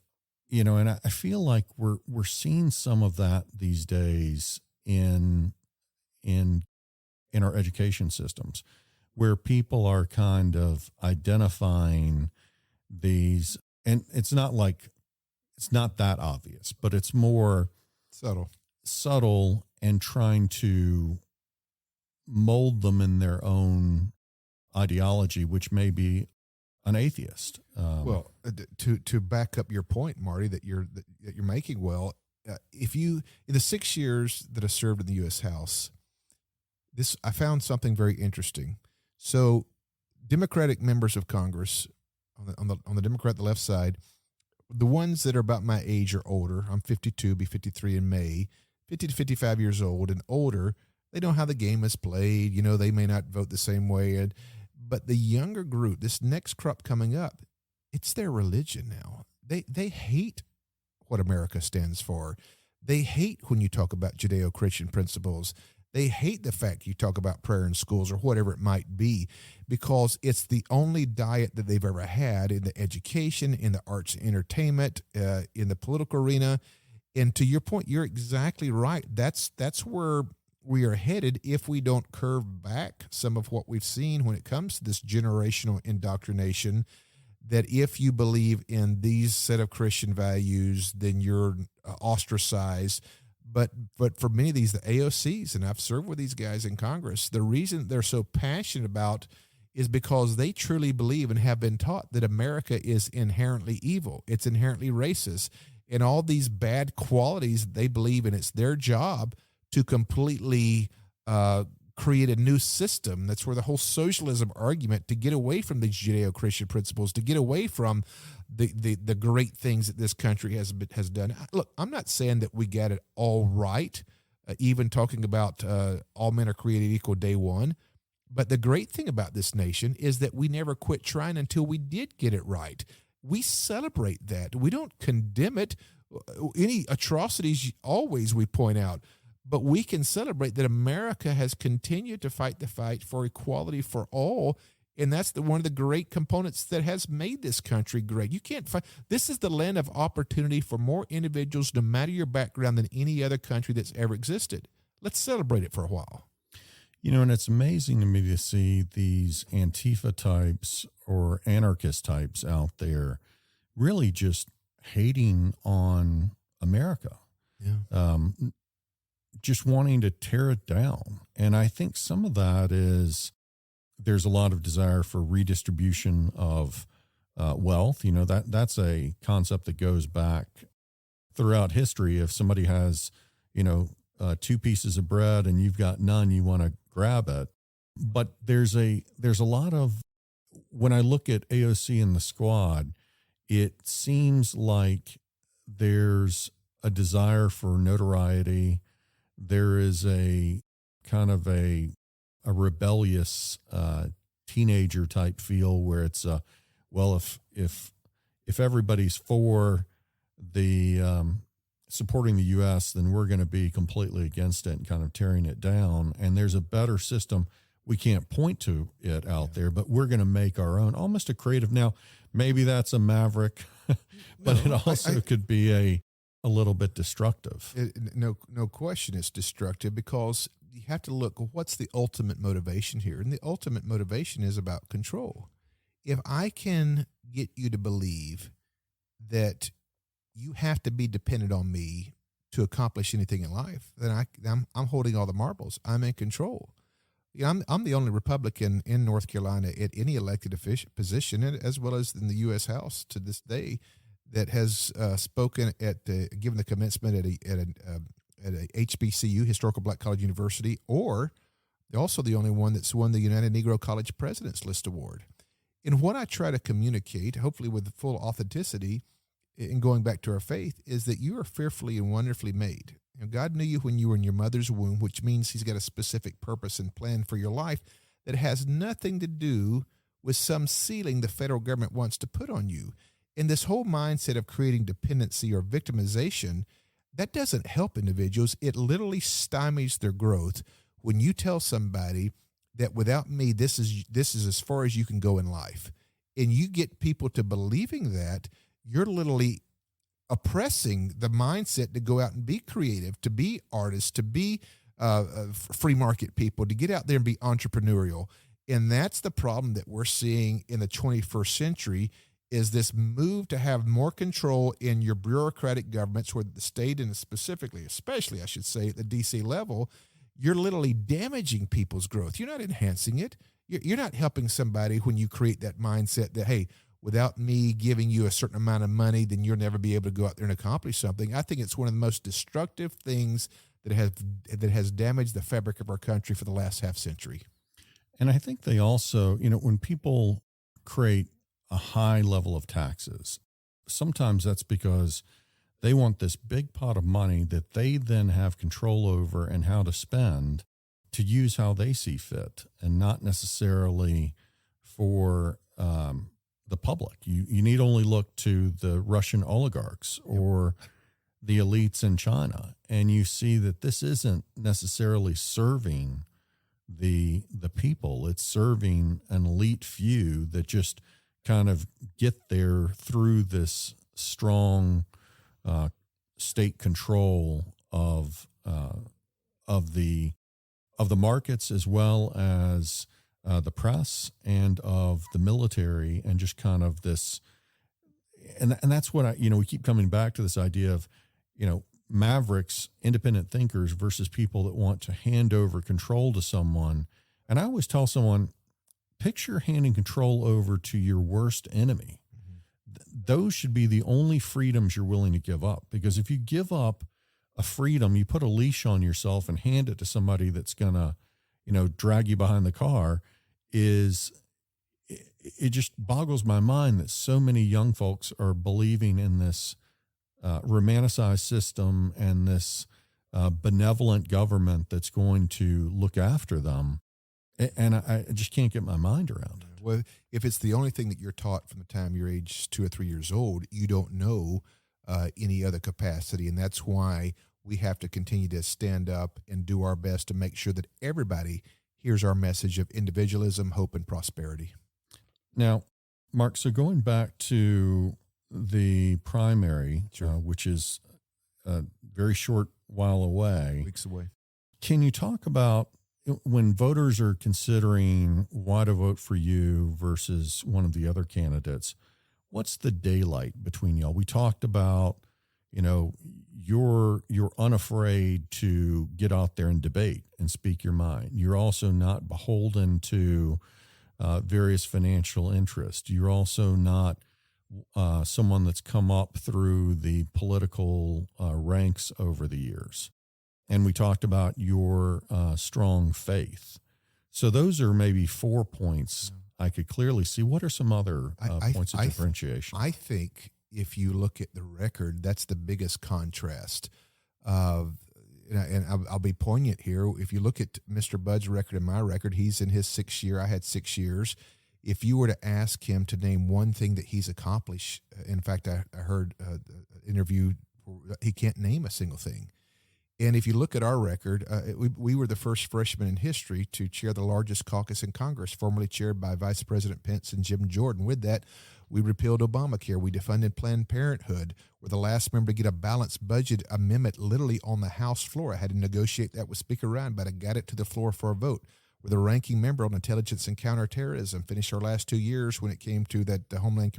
and I feel like we're seeing some of that these days in our education systems, where people are kind of identifying these, and it's not that obvious, but it's more subtle and trying to mold them in their own ideology, which may be an atheist. Well, to back up your point, Marty, that you're making, if you, in the 6 years that I served in the U.S. House, I found something very interesting. So Democratic members of Congress on the Democrat, the left side, the ones that are about my age or older, I'm 52, be 53 in May, 50 to 55 years old and older, they know how the game is played. They may not vote the same way. But the younger group, this next crop coming up, it's their religion now. They hate what America stands for. They hate when you talk about Judeo-Christian principles. They hate the fact you talk about prayer in schools or whatever it might be, because it's the only diet that they've ever had in the education, in the arts and entertainment, in the political arena. And to your point, you're exactly right. That's where we are headed if we don't curve back some of what we've seen when it comes to this generational indoctrination, that if you believe in these set of Christian values, then you're ostracized. But for many of these, the AOCs, and I've served with these guys in Congress, the reason they're so passionate about is because they truly believe and have been taught that America is inherently evil. It's inherently racist. And all these bad qualities they believe in, it's their job to completely create a new system. That's where the whole socialism argument, to get away from these Judeo-Christian principles, to get away from the great things that this country has done. Look, I'm not saying that we got it all right, even talking about all men are created equal day one. But the great thing about this nation is that we never quit trying until we did get it right. We celebrate that. We don't condemn it. Any atrocities, always we point out. But we can celebrate that America has continued to fight the fight for equality for all. And that's one of the great components that has made this country great. You can't find, this is the land of opportunity for more individuals, no matter your background, than any other country that's ever existed. Let's celebrate it for a while. And it's amazing to me to see these Antifa types or anarchist types out there really just hating on America. Yeah. Just wanting to tear it down. And I think some of that is there's a lot of desire for redistribution of wealth. That's a concept that goes back throughout history. If somebody has, two pieces of bread and you've got none, you want to grab it. But there's a lot of, when I look at AOC and the squad, it seems like there's a desire for notoriety. There is a kind of a rebellious teenager type feel where it's if everybody's for the supporting the U.S., then we're going to be completely against it and kind of tearing it down. And there's a better system. We can't point to it out there, but we're going to make our own, almost a creative. Now, maybe that's a maverick, but it also could be a little bit destructive. No question it's destructive, because you have to look, what's the ultimate motivation here? And the ultimate motivation is about control. If I can get you to believe that you have to be dependent on me to accomplish anything in life, then I'm holding all the marbles. I'm in control. I'm the only Republican in North Carolina at any elected position, as well as in the U.S. House to this day, that has spoken given the commencement at a HBCU, Historical Black College University, or also the only one that's won the United Negro College President's List Award. And what I try to communicate, hopefully with full authenticity, in going back to our faith, is that you are fearfully and wonderfully made. God knew you when you were in your mother's womb, which means he's got a specific purpose and plan for your life that has nothing to do with some ceiling the federal government wants to put on you. And this whole mindset of creating dependency or victimization, that doesn't help individuals. It literally stymies their growth when you tell somebody that without me, this is as far as you can go in life. And you get people to believing that, you're literally oppressing the mindset to go out and be creative, to be artists, to be free market people, to get out there and be entrepreneurial. And that's the problem that we're seeing in the 21st century, is this move to have more control in your bureaucratic governments, where the state and especially I should say at the DC level, you're literally damaging people's growth. You're not enhancing it. You're not helping somebody when you create that mindset that, hey, without me giving you a certain amount of money, then you'll never be able to go out there and accomplish something. I think it's one of the most destructive things that has damaged the fabric of our country for the last half century. And I think they also, when people create a high level of taxes, sometimes that's because they want this big pot of money that they then have control over and how to spend to use how they see fit, and not necessarily for the public. You need only look to the Russian oligarchs or the elites in China, and you see that this isn't necessarily serving the people. It's serving an elite few that just kind of get there through this strong state control of the markets, as well as the press and of the military, and just kind of this, and that's what we keep coming back to this idea of, mavericks, independent thinkers versus people that want to hand over control to someone. And I always tell someone, picture handing control over to your worst enemy. Those should be the only freedoms you're willing to give up, because if you give up a freedom, you put a leash on yourself and hand it to somebody that's going to, drag you behind the car, it just boggles my mind that so many young folks are believing in this romanticized system and this benevolent government that's going to look after them. And I just can't get my mind around it. Well, if it's the only thing that you're taught from the time you're age 2 or 3 years old, you don't know any other capacity. And that's why we have to continue to stand up and do our best to make sure that everybody hears our message of individualism, hope, and prosperity. Now, Mark, so going back to the primary, Sure. Which is a very short while away. Weeks away. Can you talk about when voters are considering why to vote for you versus one of the other candidates, what's the daylight between y'all? We talked about, you're unafraid to get out there and debate and speak your mind. You're also not beholden to various financial interests. You're also not someone that's come up through the political ranks over the years. And we talked about your strong faith. So those are maybe 4 points I could clearly see. What are some other points of differentiation? I think if you look at the record, that's the biggest contrast. And I'll be poignant here. If you look at Mr. Budd's record and my record, he's in his 6th year. I had 6 years. If you were to ask him to name one thing that he's accomplished, in fact, I heard an interview, he can't name a single thing. And if you look at our record, we were the first freshman in history to chair the largest caucus in Congress, formerly chaired by Vice President Pence and Jim Jordan. With that, we repealed Obamacare. We defunded Planned Parenthood. We're the last member to get a balanced budget amendment literally on the House floor. I had to negotiate that with Speaker Ryan, but I got it to the floor for a vote. We're the ranking member on intelligence and counterterrorism. Finished our last 2 years when it came to that Homeland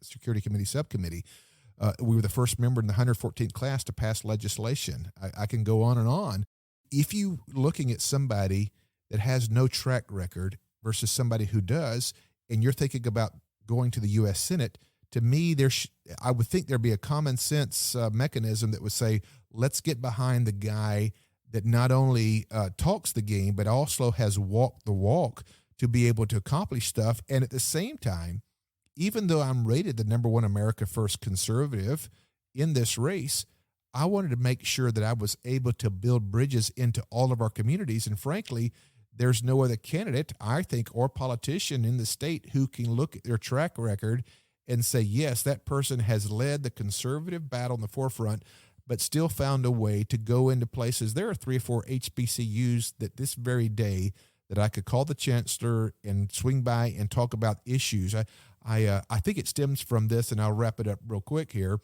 Security Committee subcommittee. We were the first member in the 114th class to pass legislation. I can go on and on. If you looking at somebody that has no track record versus somebody who does, and you're thinking about going to the U.S. Senate, to me, I would think there'd be a common sense mechanism that would say, let's get behind the guy that not only talks the game, but also has walked the walk to be able to accomplish stuff. And at the same time, even though I'm rated the #1 America First conservative in this race, I wanted to make sure that I was able to build bridges into all of our communities. And frankly, there's no other candidate, I think, or politician in the state who can look at their track record and say, yes, that person has led the conservative battle in the forefront, but still found a way to go into places. There are 3 or 4 HBCUs that this very day that I could call the chancellor and swing by and talk about issues. I think it stems from this, and I'll wrap it up real quick here,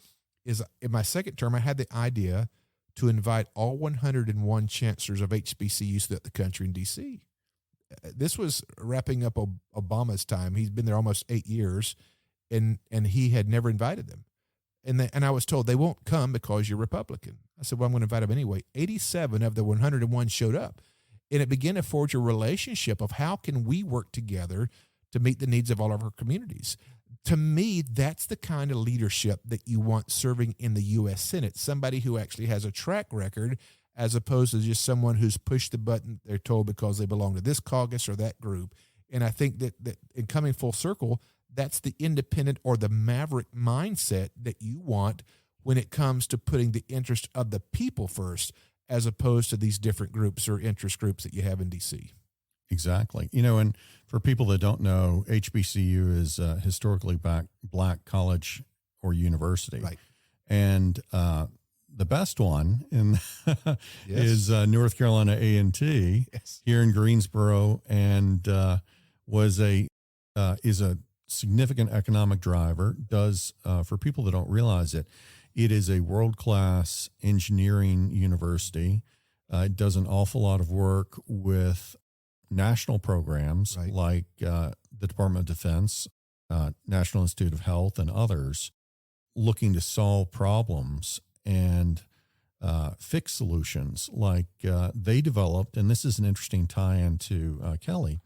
is in my second term, I had the idea to invite all 101 chancellors of HBCUs throughout the country in D.C. This was wrapping up Obama's time. He's been there almost 8 years, and he had never invited them. And I was told they won't come because you're Republican. I said, well, I'm going to invite them anyway. 87 of the 101 showed up. And it began to forge a relationship of how can we work together to meet the needs of all of our communities. To me, that's the kind of leadership that you want serving in the U.S. Senate, somebody who actually has a track record as opposed to just someone who's pushed the button they're told because they belong to this caucus or that group. And I think that in coming full circle, that's the independent or the maverick mindset that you want when it comes to putting the interest of the people first, as opposed to these different groups or interest groups that you have in D.C. Exactly. And for people that don't know, HBCU is a historically black college or university. Right. And the best one is North Carolina A&T here in Greensboro, and is a significant economic driver. Does for people that don't realize it, it is a world-class engineering university. It does an awful lot of work with national programs like the Department of Defense, National Institute of Health, and others, looking to solve problems and fix solutions. Like they developed, and this is an interesting tie-in to Kelly,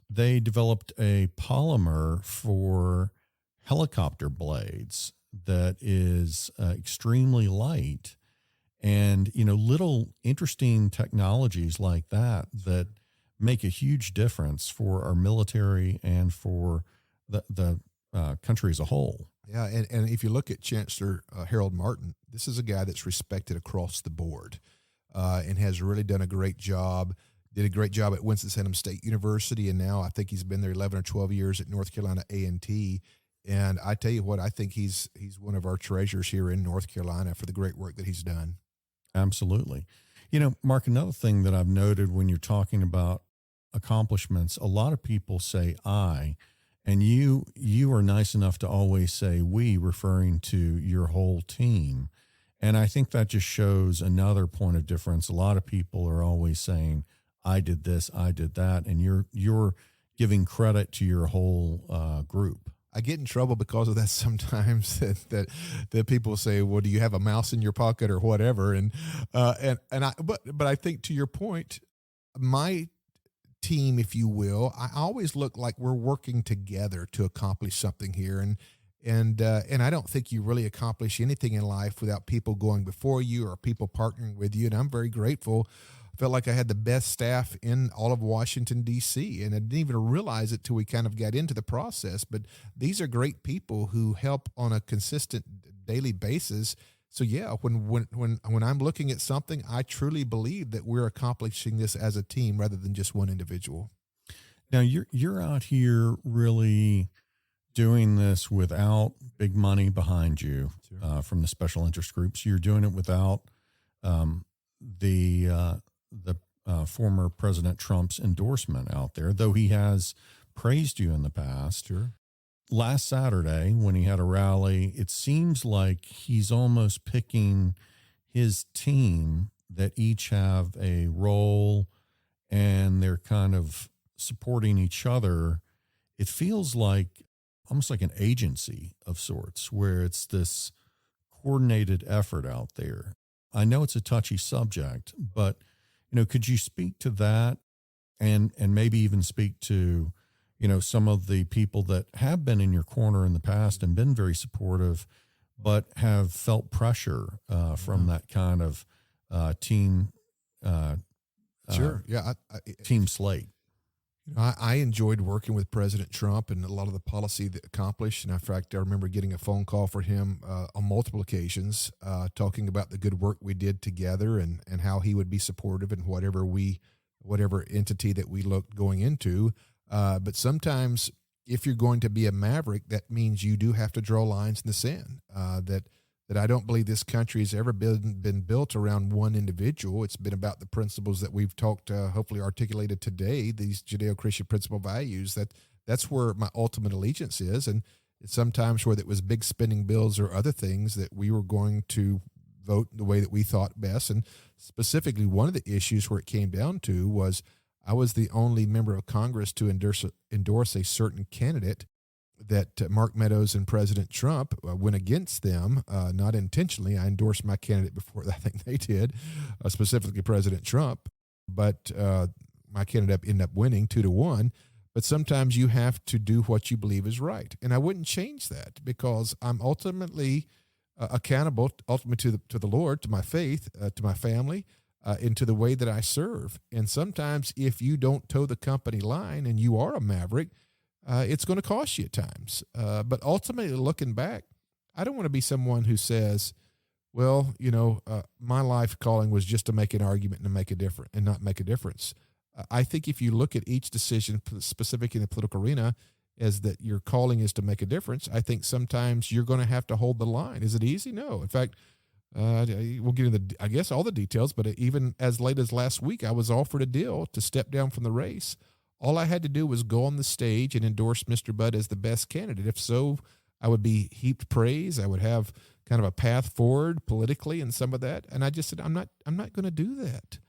they developed a polymer for helicopter blades that is extremely light, and little interesting technologies like that make a huge difference for our military and for the country as a whole. Yeah, and if you look at Chancellor Harold Martin, this is a guy that's respected across the board and has really done a great job. Did a great job at Winston-Salem State University, and now I think he's been there 11 or 12 years at North Carolina A&T. And I tell you what, I think he's one of our treasures here in North Carolina for the great work that he's done. Absolutely. Mark, another thing that I've noted when you're talking about accomplishments, a lot of people say I, and you are nice enough to always say we, referring to your whole team. And I think that just shows another point of difference. A lot of people are always saying, I did this, I did that, and you're giving credit to your whole group. I get in trouble because of that sometimes. That people say, "Well, do you have a mouse in your pocket or whatever?" But I think to your point, my team, if you will, I always look like we're working together to accomplish something here, and I don't think you really accomplish anything in life without people going before you or people partnering with you. And I'm very grateful. I felt like I had the best staff in all of Washington, D.C., and I didn't even realize it till we kind of got into the process. But these are great people who help on a consistent daily basis. So yeah, when I'm looking at something, I truly believe that we're accomplishing this as a team rather than just one individual. Now you're out here really doing this without big money behind you. Sure. From the special interest groups. You're doing it without the former President Trump's endorsement out there, though he has praised you in the past. Sure. Last Saturday, when he had a rally, it seems like he's almost picking his team that each have a role and they're kind of supporting each other. It feels like almost like an agency of sorts, where it's this coordinated effort out there. I know it's a touchy subject, but could you speak to that and maybe even speak to, some of the people that have been in your corner in the past and been very supportive, but have felt pressure from that kind of team. Sure. Yeah. Team slate. I enjoyed working with President Trump and a lot of the policy that accomplished. And in fact, I remember getting a phone call for him on multiple occasions, talking about the good work we did together and how he would be supportive in whatever we whatever entity that we look going into. But sometimes if you're going to be a maverick, that means you do have to draw lines in the sand. That I don't believe this country has ever been built around one individual. It's been about the principles that we've talked, hopefully articulated today, these Judeo-Christian principle values. That's where my ultimate allegiance is. And sometimes whether it was big spending bills or other things, that we were going to vote the way that we thought best. And specifically, one of the issues where it came down to was I was the only member of Congress to endorse a certain candidate that Mark Meadows and President Trump went against them, not intentionally. I endorsed my candidate before I think they did, specifically President Trump. But my candidate ended up winning 2-1. But sometimes you have to do what you believe is right. And I wouldn't change that because I'm ultimately accountable, ultimately to the Lord, to my faith, to my family, and to the way that I serve. And sometimes if you don't toe the company line and you are a maverick, it's going to cost you at times. But ultimately, looking back, I don't want to be someone who says, well, my life calling was just to make an argument and to make a difference and not make a difference. I think if you look at each decision specific in the political arena as that your calling is to make a difference, I think sometimes you're going to have to hold the line. Is it easy? No. In fact, we'll get into, I guess, all the details, but even as late as last week, I was offered a deal to step down from the race. All I had to do was go on the stage and endorse Mr. Budd as the best candidate. If so, I would be heaped praise. I would have kind of a path forward politically and some of that. And I just said, I'm not going to do that.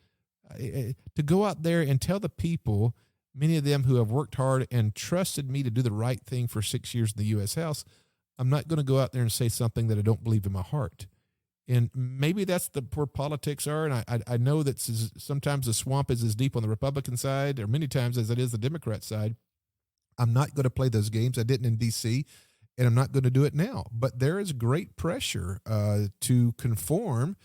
To go out there and tell the people, many of them who have worked hard and trusted me to do the right thing for 6 years in the U.S. House, I'm not going to go out there and say something that I don't believe in my heart. And maybe that's where politics are. And I know that sometimes the swamp is as deep on the Republican side, or many times as it is the Democrat side. I'm not going to play those games. I didn't in D.C., and I'm not going to do it now. But there is great pressure to conform.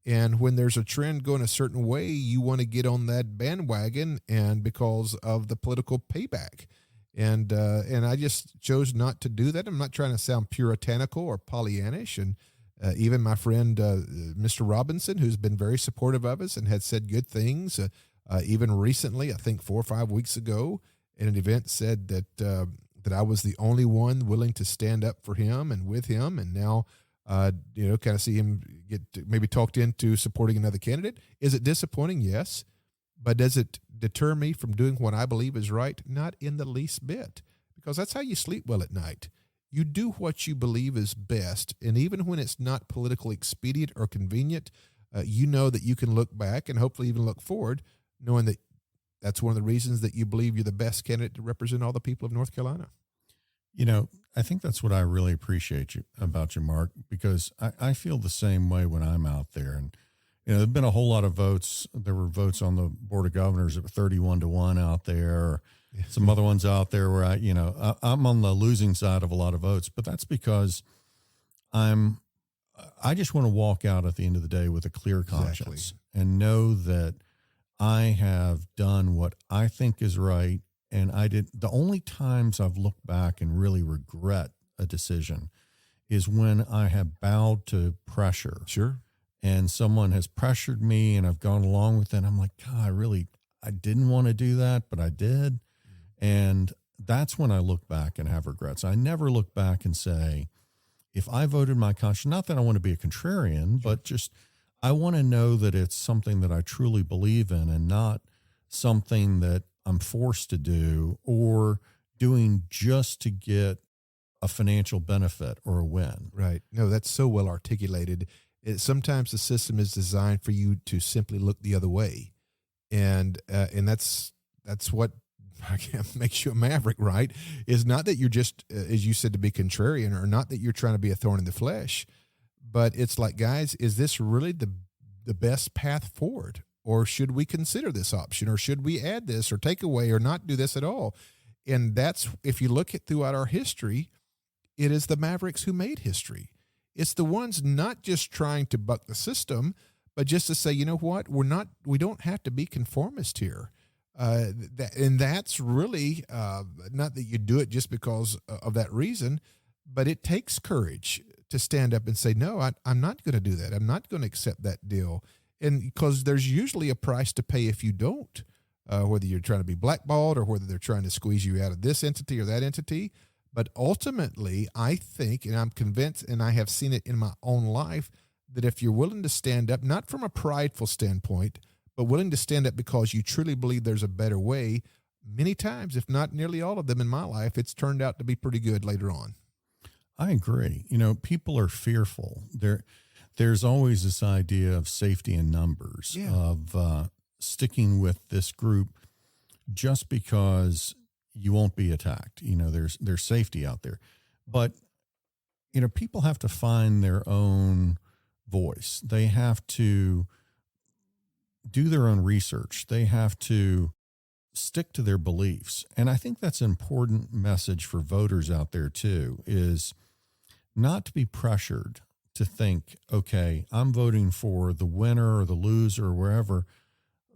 And when there's a trend going a certain way, you want to get on that bandwagon, and because of the political payback. And I just chose not to do that. I'm not trying to sound puritanical or Pollyannish. And even my friend, Mr. Robinson, who's been very supportive of us and had said good things, even recently, I think 4 or 5 weeks ago, in an event said that I was the only one willing to stand up for him and with him. And now, kind of see him get maybe talked into supporting another candidate. Is it disappointing? Yes. But does it deter me from doing what I believe is right? Not in the least bit, because that's how you sleep well at night. You do what you believe is best. And even when it's not politically expedient or convenient, you know that you can look back and hopefully even look forward, knowing that that's one of the reasons that you believe you're the best candidate to represent all the people of North Carolina. I think that's what I really appreciate about you, Mark, because I feel the same way when I'm out there. And, there've been a whole lot of votes. There were votes on the Board of Governors that were 31-1 out there, or some other ones out there where I'm on the losing side of a lot of votes, but that's because I just want to walk out at the end of the day with a clear conscience and know that I have done what I think is right. And the only times I've looked back and really regret a decision is when I have bowed to pressure. Sure. And someone has pressured me and I've gone along with it. I'm like, God, I didn't want to do that, but I did. And that's when I look back and have regrets. I never look back and say, if I voted my conscience, not that I want to be a contrarian, but just I want to know that it's something that I truly believe in and not something that I'm forced to do or doing just to get a financial benefit or a win. Right. No, that's so well articulated. Sometimes the system is designed for you to simply look the other way. And that's what makes you a maverick, right? Is not that you're just, as you said, to be contrarian, or not that you're trying to be a thorn in the flesh, but it's like, guys, is this really the best path forward? Or should we consider this option? Or should we add this or take away or not do this at all? And that's, if you look at throughout our history, it is the mavericks who made history. It's the ones not just trying to buck the system, but just to say, you know what, we don't have to be conformist here. And that's really not that you do it just because of that reason, but it takes courage to stand up and say, no, I'm not going to do that. I'm not going to accept that deal. And because there's usually a price to pay if you don't. whether you're trying to be blackballed or whether they're trying to squeeze you out of this entity or that entity. But ultimately, I think, and I'm convinced, and I have seen it in my own life, that if you're willing to stand up, not from a prideful standpoint, but willing to stand up because you truly believe there's a better way, many times, if not nearly all of them in my life, it's turned out to be pretty good later on. I agree. People are fearful. There's always this idea of safety in numbers, of sticking with this group just because you won't be attacked. There's safety out there. But, people have to find their own voice. They have to do their own research. They have to stick to their beliefs. And I think that's an important message for voters out there too, is not to be pressured to think, okay, I'm voting for the winner or the loser or wherever.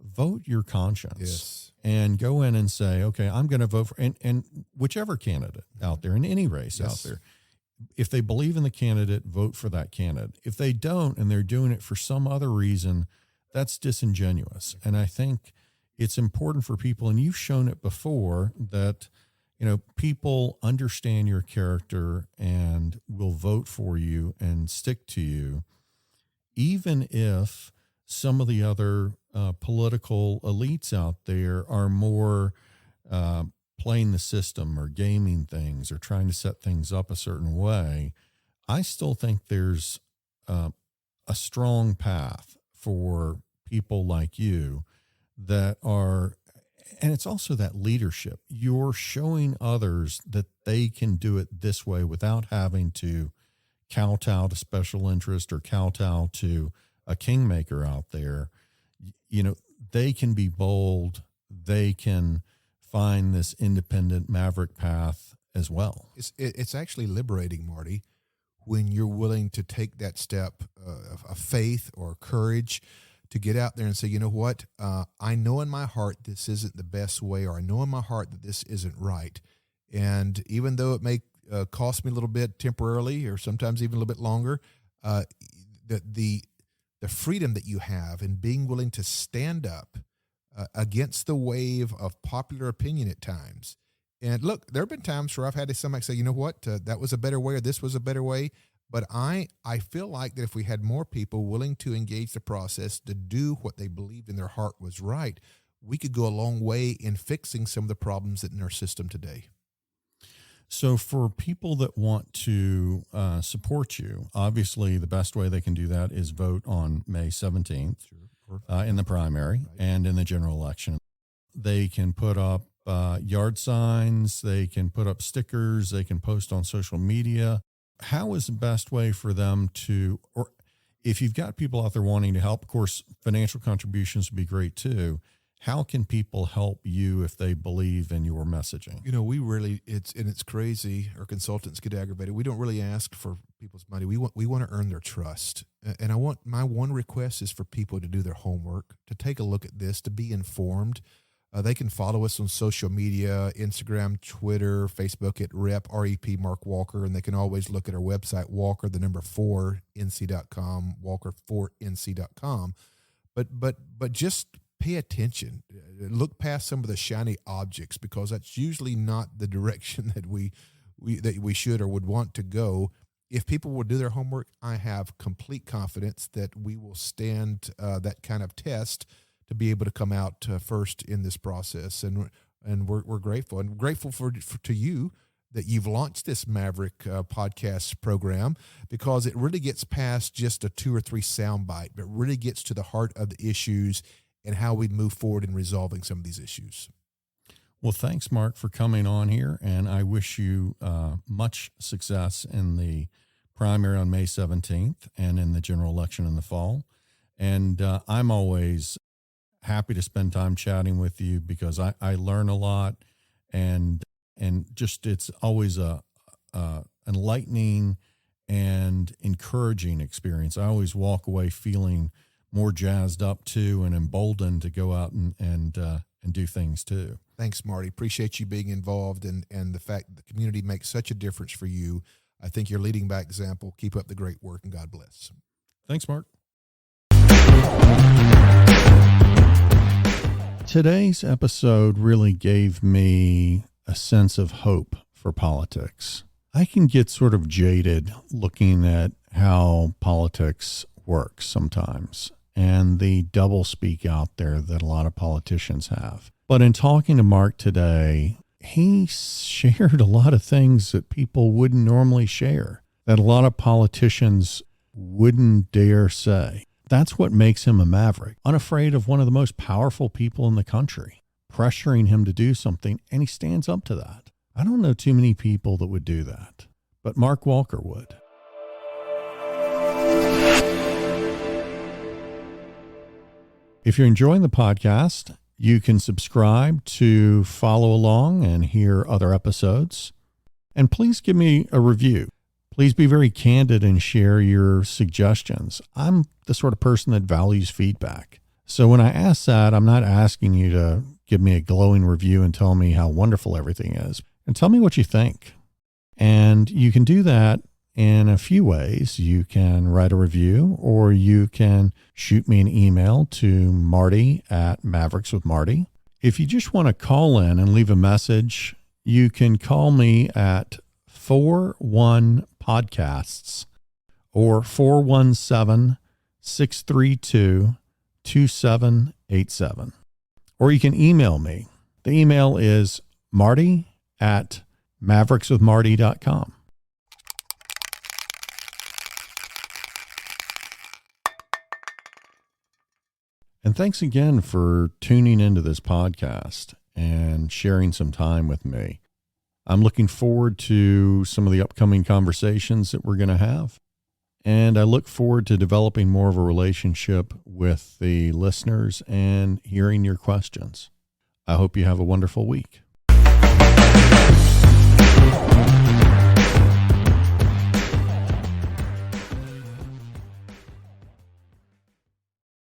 Vote your conscience and go in and say, okay, I'm going to vote for, and whichever candidate out there in any race out there. If they believe in the candidate, vote for that candidate. If they don't, and they're doing it for some other reason, that's disingenuous. And I think it's important for people, and you've shown it before, that people understand your character and will vote for you and stick to you, even if some of the other political elites out there are more playing the system or gaming things or trying to set things up a certain way. I still think there's a strong path for people like you that are, and it's also that leadership. You're showing others that they can do it this way without having to kowtow to special interest or kowtow to a kingmaker out there. They can be bold. They can find this independent maverick path as well. It's actually liberating, Marty, when you're willing to take that step of faith or courage to get out there and say, you know what, I know in my heart this isn't the best way, or I know in my heart that this isn't right. And even though it may cost me a little bit temporarily or sometimes even a little bit longer, the freedom that you have in being willing to stand up against the wave of popular opinion at times. And look, there have been times where I've had somebody say, you know what, that was a better way, or this was a better way. But I feel like that if we had more people willing to engage the process to do what they believed in their heart was right, we could go a long way in fixing some of the problems that in our system today. So for people that want to support you, obviously the best way they can do that is vote on May 17th in the primary and in the general election. They can put up yard signs, they can put up stickers, they can post on social media. How is the best way for them to, or if you've got people out there wanting to help, of course, financial contributions would be great too. How can people help you if they believe in your messaging? We really, it's crazy. Our consultants get aggravated. We don't really ask for people's money. We want to earn their trust. And my one request is for people to do their homework, to take a look at this, to be informed. They can follow us on social media, Instagram, Twitter, Facebook at REP Mark Walker, and they can always look at our website, walker4nc.com, walker4nc.com. But just pay attention. Look past some of the shiny objects, because that's usually not the direction that we should or would want to go. If people will do their homework, I have complete confidence that we will stand that kind of test to be able to come out first in this process. And we're grateful. And grateful to you that you've launched this Maverick podcast program, because it really gets past just a 2 or 3 soundbite, but really gets to the heart of the issues and how we move forward in resolving some of these issues. Well, thanks, Mark, for coming on here, and I wish you much success in the primary on May 17th and in the general election in the fall. And I'm always happy to spend time chatting with you, because I learn a lot, and just it's always a enlightening and encouraging experience. I always walk away feeling more jazzed up too, and emboldened to go out and do things too. Thanks, Marty. Appreciate you being involved, and the fact that the community makes such a difference for you. I think you're leading by example. Keep up the great work, and God bless. Thanks, Mark. Today's episode really gave me a sense of hope for politics. I can get sort of jaded looking at how politics works sometimes and the doublespeak out there that a lot of politicians have. But in talking to Mark today, he shared a lot of things that people wouldn't normally share, that a lot of politicians wouldn't dare say. That's what makes him a maverick, unafraid of one of the most powerful people in the country, pressuring him to do something, and he stands up to that. I don't know too many people that would do that, but Mark Walker would. If you're enjoying the podcast, you can subscribe to follow along and hear other episodes. And please give me a review. Please be very candid and share your suggestions. I'm the sort of person that values feedback. So when I ask that, I'm not asking you to give me a glowing review and tell me how wonderful everything is. And tell me what you think. And you can do that in a few ways. You can write a review, or you can shoot me an email to marty@maverickswithmarty. If you just want to call in and leave a message, you can call me at 41podcasts or 417-632-2787. Or you can email me. The email is marty@maverickswithmarty.com. And thanks again for tuning into this podcast and sharing some time with me. I'm looking forward to some of the upcoming conversations that we're going to have. And I look forward to developing more of a relationship with the listeners and hearing your questions. I hope you have a wonderful week.